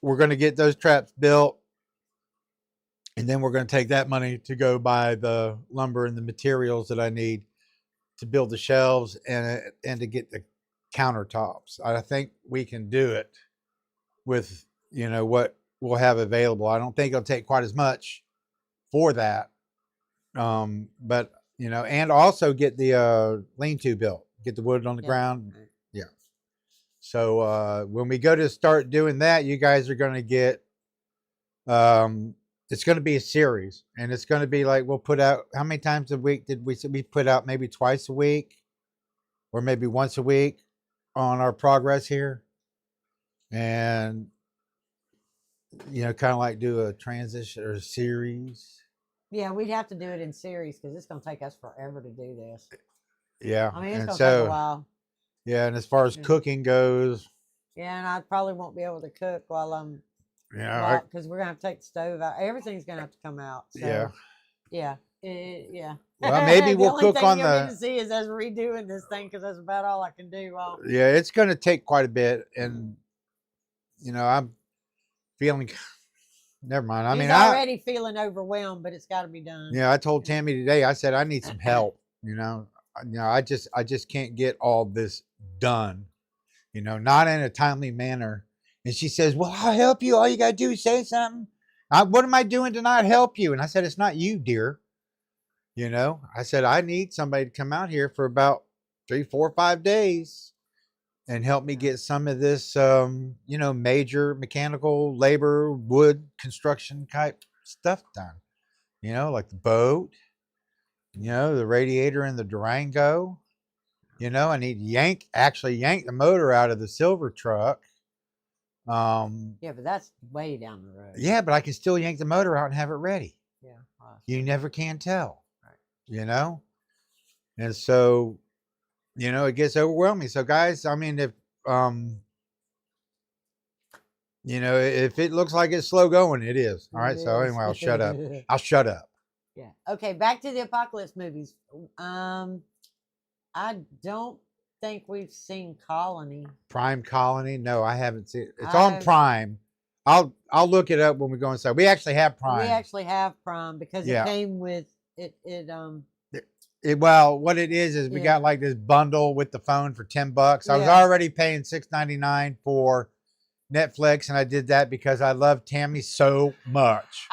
we're going to get those traps built. And then we're going to take that money to go buy the lumber and the materials that I need to build the shelves and to get the countertops. I think we can do it with, you know, what we'll have available. I don't think it'll take quite as much for that. But you know, and also get the lean-to built, get the wood on the Yeah. ground. Yeah. So when we go to start doing that, you guys are going to get it's going to be a series, and it's going to be like, we'll put out, how many times a week did we put out? Maybe twice a week or maybe once a week on our progress here. And you know, kind of like do a transition or a series. Yeah, we'd have to do it in series because it's going to take us forever to do this. Yeah. I mean, it's And going to take a so, while. yeah. And as far as Yeah. cooking goes, Yeah, and I probably won't be able to cook while I'm yeah, because we're gonna have to take the stove out. Everything's gonna have to come out. So, yeah. yeah, yeah. Well, maybe The we'll only cook thing on you'll get the, to see is us redoing this thing because that's about all I can do. yeah, it's going to take quite a bit. And, you know, I'm feeling, never mind. I He's mean, already feeling overwhelmed, but it's got to be done. yeah, I told Tammy today, I said, I need some help, you know, I just can't get all this done, you know, not in a timely manner. And she says, well, I'll help you. All you got to do is say something. What am I doing to not help you? And I said, it's not you, dear. You know, I said, I need somebody to come out here for about 3, 4, 5 days and help me get some of this, you know, major mechanical labor, wood construction type stuff done. You know, like the boat, you know, the radiator in the Durango. You know, I need to actually yank the motor out of the silver truck. Yeah, but that's way down the road. Yeah, but I can still yank the motor out and have it ready. Yeah. You never can tell. Right. You know? And so, you know, it gets overwhelming. So guys, I mean, if you know, if it looks like it's slow going, it is. All right. So anyway, I'll shut up. I'll shut up. Yeah. Okay, back to the apocalypse movies. I don't think we've seen Colony. Prime Colony? No, I haven't seen it. It's on Prime. I'll look it up when we go inside. We actually have Prime. We actually have Prime because it came with it. Well, what it is we got like this bundle with the phone for $10. I was already paying $6.99 for Netflix, and I did that because I love Tammy so much.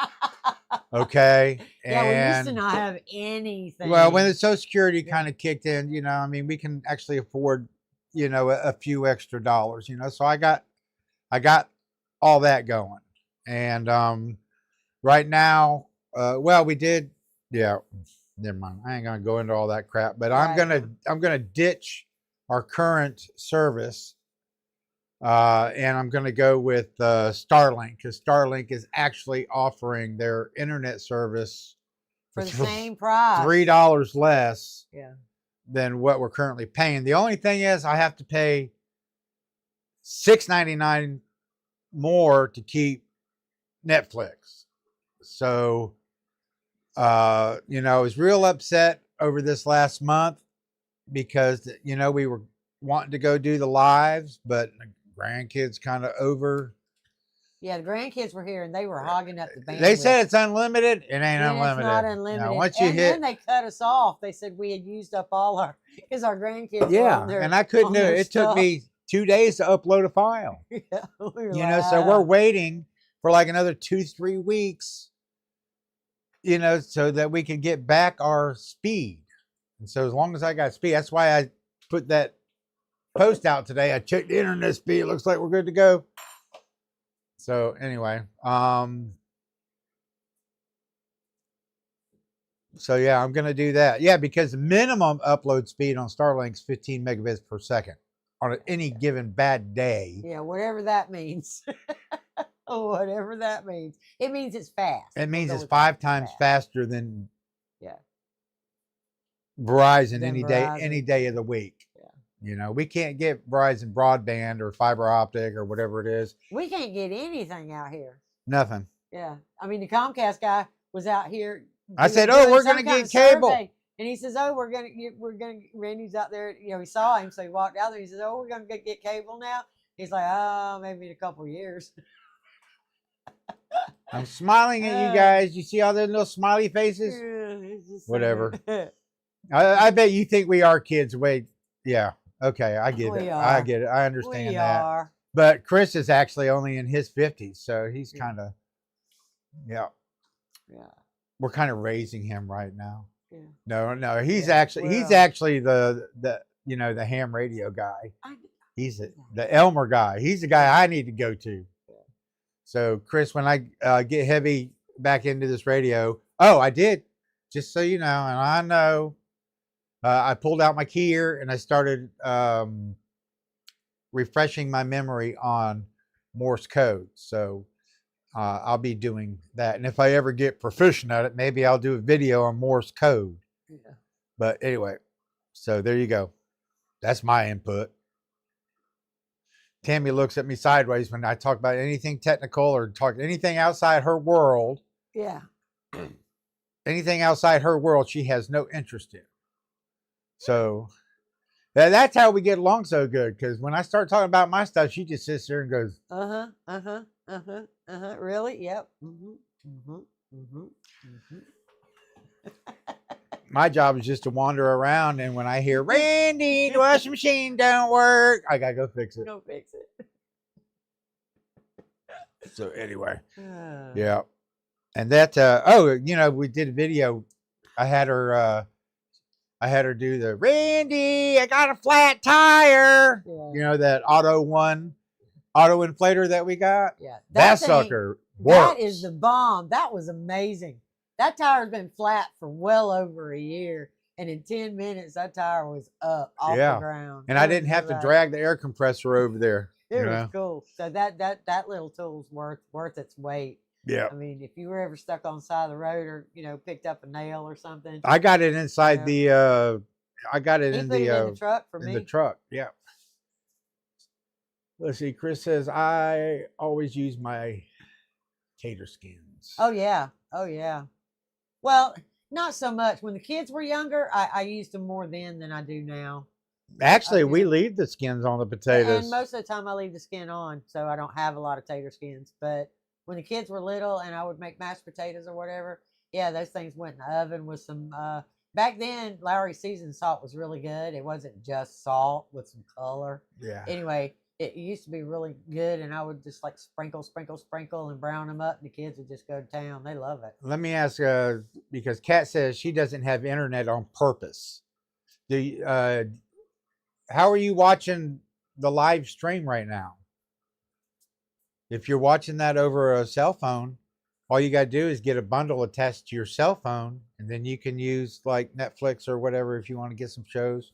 Okay. Yeah, we used to not have anything. Well, when the Social Security kind of kicked in, you know, I mean, we can actually afford, you know, a few extra dollars, you know. So I got all that going. And right now, well, we did, yeah, never mind. I ain't gonna go into all that crap, but I'm gonna ditch our current service. And I'm going to go with Starlink, because Starlink is actually offering their internet service for the same price, $3 less than what we're currently paying. The only thing is I have to pay $6.99 more to keep Netflix. So, you know, I was real upset over this last month because, you know, we were wanting to go do the lives, but grandkids kind of over. Yeah, the grandkids were here and they were hogging up the bandwidth. They said it's unlimited. It ain't unlimited. It's not unlimited. Now, once you then they cut us off. They said we had used up all our because our grandkids. Yeah, were on their, and I couldn't do it. It took me 2 days to upload a file. Yeah, we you know, so we're waiting for like another 2-3 weeks. You know, so that we can get back our speed. And so as long as I got speed, that's why I put that post out today. I checked the internet speed. It looks like we're good to go. So anyway, so yeah, I'm gonna do that. Yeah, because the minimum upload speed on Starlink's 15 megabits per second on any given bad day. Yeah, whatever that means. Whatever that means. It means it's fast. It means it's 5 times faster than Verizon any day of the week. Yeah. You know, we can't get Verizon broadband or fiber optic or whatever it is. We can't get anything out here. Nothing. Yeah, I mean the Comcast guy was out here. I said, "Oh, doing we're some gonna kind get of cable." survey, and he says, "Oh, we're gonna." Randy's out there. You know, he saw him, so he walked out there. He says, "Oh, we're gonna get cable now." He's like, "Oh, maybe in a couple of years." I'm smiling at you guys. You see all those little smiley faces? It's just so Whatever. weird. I bet you think we are kids. Wait, yeah, okay, I get We it. I are. get it. I understand We that. are. But Chris is actually only in his 50s, so he's Yeah. kind of, yeah. Yeah. We're kind of raising him right now. Yeah. No, he's Yeah, he's well- actually the the ham radio guy. I, He's the Elmer guy. He's the guy I need to go to. So Chris, when I get heavy back into this radio, oh, I did, just so you know, and I know, I pulled out my keyer and I started refreshing my memory on Morse code. So I'll be doing that, and if I ever get proficient at it, maybe I'll do a video on Morse code. yeah. But anyway, so there you go. That's my input. Tammy looks at me sideways when I talk about anything technical or talk anything outside her world. Yeah. Anything outside her world, she has no interest in. So that's how we get along so good. Because when I start talking about my stuff, she just sits there and goes, Really? Yep. my job is just to wander around, and when I hear Randy, the washing machine don't work, I gotta go fix it. Go fix it. So anyway, Yeah. yeah. And that we did a video. I had her do the Randy, I got a flat tire. Yeah. You know, that auto inflator that we got? Yeah. That thing- sucker works. That is the bomb. That was amazing. That tire's been flat for well over a year. And in 10 minutes, that tire was up off Yeah. the ground. And It I was didn't have to great. drag the air compressor over there. It you was know? cool. So that little tool's worth its weight. Yeah. I mean, if you were ever stuck on the side of the road or, picked up a nail or something. I got it inside Yeah. I got it He in put it in the the truck for in me. the truck. Yeah. Let's see. Chris says I always use my tater skins. Oh yeah. Oh yeah. Well, not so much. When the kids were younger, I used them more then than I do now. Actually, we yeah. leave the skins on the potatoes. And most of the time I leave the skin on, so I don't have a lot of tater skins. But when the kids were little and I would make mashed potatoes or whatever, yeah, those things went in the oven with some back then Lowry seasoned salt was really good. It wasn't just salt with some color. Yeah. Anyway, it used to be really good, and I would just like sprinkle and brown them up, and the kids would just go to town. They love it. Let me ask, because Kat says she doesn't have internet on purpose. How are you watching the live stream right now? If you're watching that over a cell phone, all you got to do is get a bundle attached to your cell phone, and then you can use like Netflix or whatever if you want to get some shows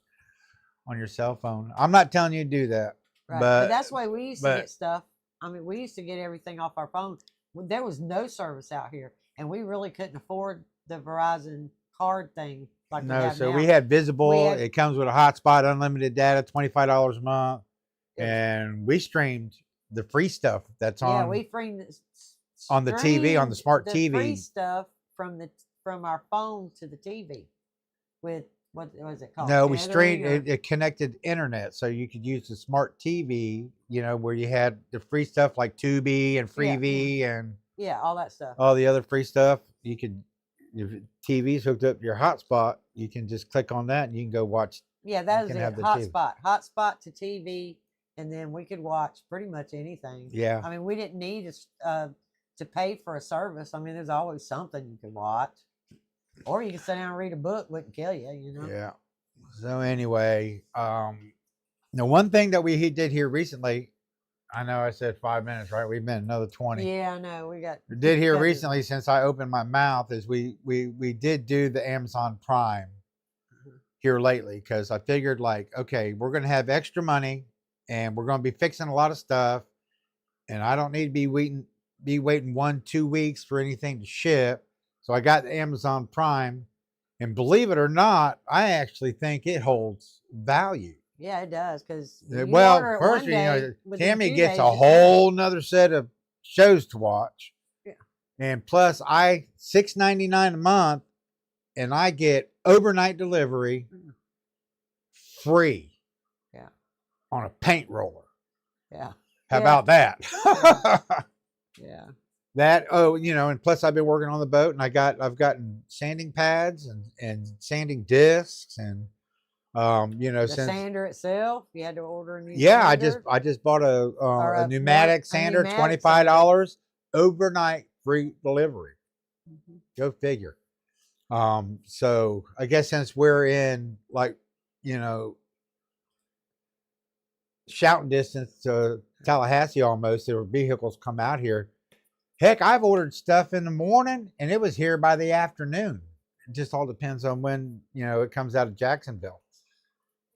on your cell phone. I'm not telling you to do that. Right. But- But that's the way we used to but- get stuff. I mean, we used to get everything off our phone. There was no service out here, and we really couldn't afford the Verizon card thing like we No, have so now. we had Visible. had- It comes with a hotspot, unlimited data, $25 a month, It was- and we streamed the free stuff that's on. we framed on the TV, on the smart the TV. free stuff from our phone to the TV with what was it called? No, we Tethering streamed or- it connected internet, so you could use the smart TV. You know, where you had the free stuff like Tubi and Freevee and Yeah, all that stuff. all the other free stuff. You could, if TV's hooked up to your hotspot, you can just click on that and you can go watch. Yeah, that is can it. have the TV. Hotspot to TV, and then we could watch pretty much anything. Yeah, I mean, we didn't need to pay for a service. I mean, there's always something you can watch, or you can sit down and read a book. Wouldn't kill you, you know. yeah. So anyway, the one thing that we did here recently, I know I said 5 minutes, right? We've been another 20. Yeah, I know. We got. We did here That is- recently since I opened my mouth is we did do the Amazon Prime here lately because I figured like, okay, we're gonna have extra money and we're gonna be fixing a lot of stuff, and I don't need to be waiting 1-2 weeks for anything to ship. So I got the Amazon Prime, and believe it or not, I actually think it holds value. Yeah, it does. Because Well, first, Tammy gets a whole nother set of shows to watch. Yeah. And plus, I $6.99 a month, and I get overnight delivery free. Yeah. On a paint roller. Yeah. How about that? Yeah. That and plus I've been working on the boat, and I've gotten sanding pads and sanding discs, and The since sander itself, you had to order a new yeah, sander. I just bought a pneumatic sander, pneumatic $25 overnight free delivery. Mhm. Go figure. So I guess since we're in shouting distance to Tallahassee almost, there were vehicles come out here. Heck, I've ordered stuff in the morning and it was here by the afternoon. It just all depends on when, it comes out of Jacksonville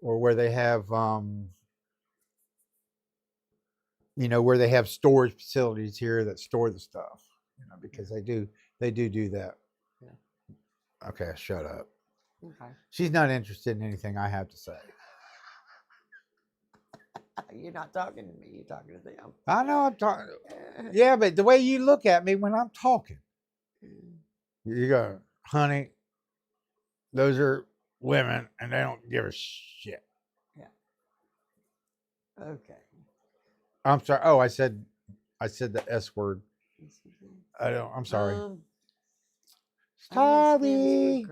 or where they have, where they have storage facilities here that store the stuff, because they do that. Yeah. Okay, shut up. Okay. She's not interested in anything I have to say. You're not talking to me. You're talking to them. I know I'm talking. Yeah, but the way you look at me when I'm talking, you go, honey, those are women and they don't give a shit. Yeah. Okay. I'm sorry. Oh, I said the S word. I'm sorry. Sorry.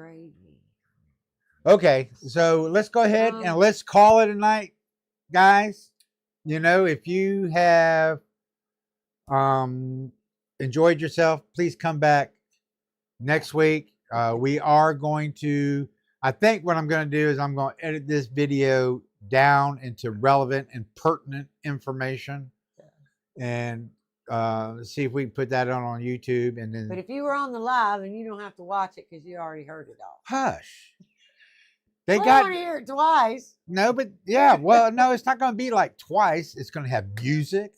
Okay, so let's go ahead and let's call it a night, guys. If you have enjoyed yourself, please come back next week. We are going to, I think what I'm going to do is I'm going to edit this video down into relevant and pertinent information and see if we can put that on YouTube. And then, but if you were on the live, and you don't have to watch it because you already heard it all. Hush. I want to hear it twice. No, but yeah, well, no, it's not going to be like twice. It's going to have music.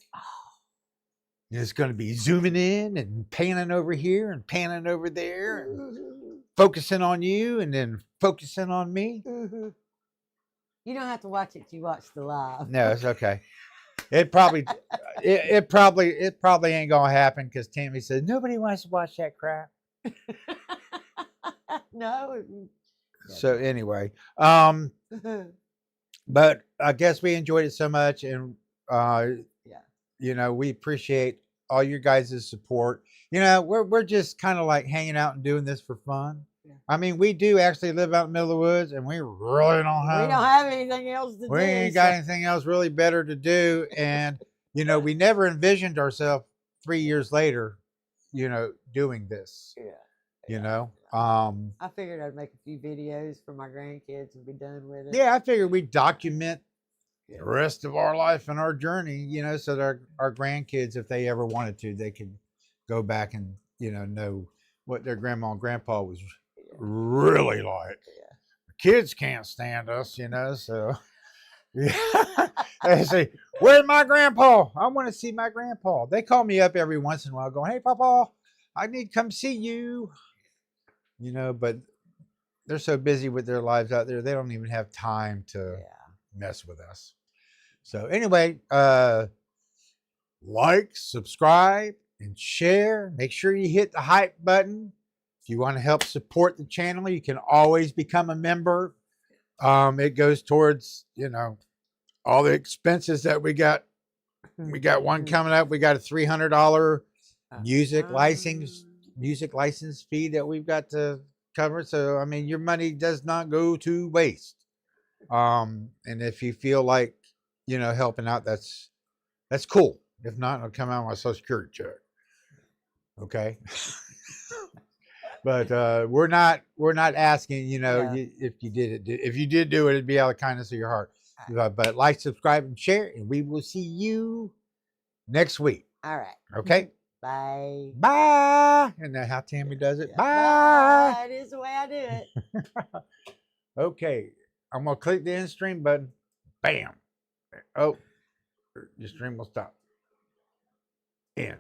It's going to be zooming in and panning over here and panning over there and focusing on you and then focusing on me. You don't have to watch it. You watch the live. No, it's okay. It probably ain't going to happen because Tammy said nobody wants to watch that crap. No. So anyway, but I guess we enjoyed it so much, and we appreciate all your guys' support. We're just kind of like hanging out and doing this for fun. Yeah. I mean, we do actually live out in the middle of the woods, and we really don't have anything else to do. We ain't got anything else really better to do, and we never envisioned ourselves 3 years later, doing this. Yeah. I figured I'd make a few videos for my grandkids and be done with it. Yeah, I figured we'd document the rest of our life and our journey, so that our grandkids, if they ever wanted to, they could go back and, know what their grandma and grandpa was really like. Yeah. The kids can't stand us, so they say, where's my grandpa? I want to see my grandpa. They call me up every once in a while going, hey, Papa, I need to come see you. But they're so busy with their lives out there, they don't even have time to mess with us. So anyway, like, subscribe, and share. Make sure you hit the hype button. If you want to help support the channel, you can always become a member. It goes towards, all the expenses that we got. We got one coming up. We got a $300 music license fee that we've got to cover. So, I mean, your money does not go to waste. And if you feel like, helping out, that's cool. If not, it'll come out of my Social Security check. Okay. But we're not asking, if you did it. If you did do it, it'd be out of the kindness of your heart. But like, subscribe, and share, and we will see you next week. All right. Okay. Bye. Bye. And that's how Tammy does it. Bye. That is the way I do it. Okay. I'm going to click the end stream button. Bam. Oh, the stream will stop. End.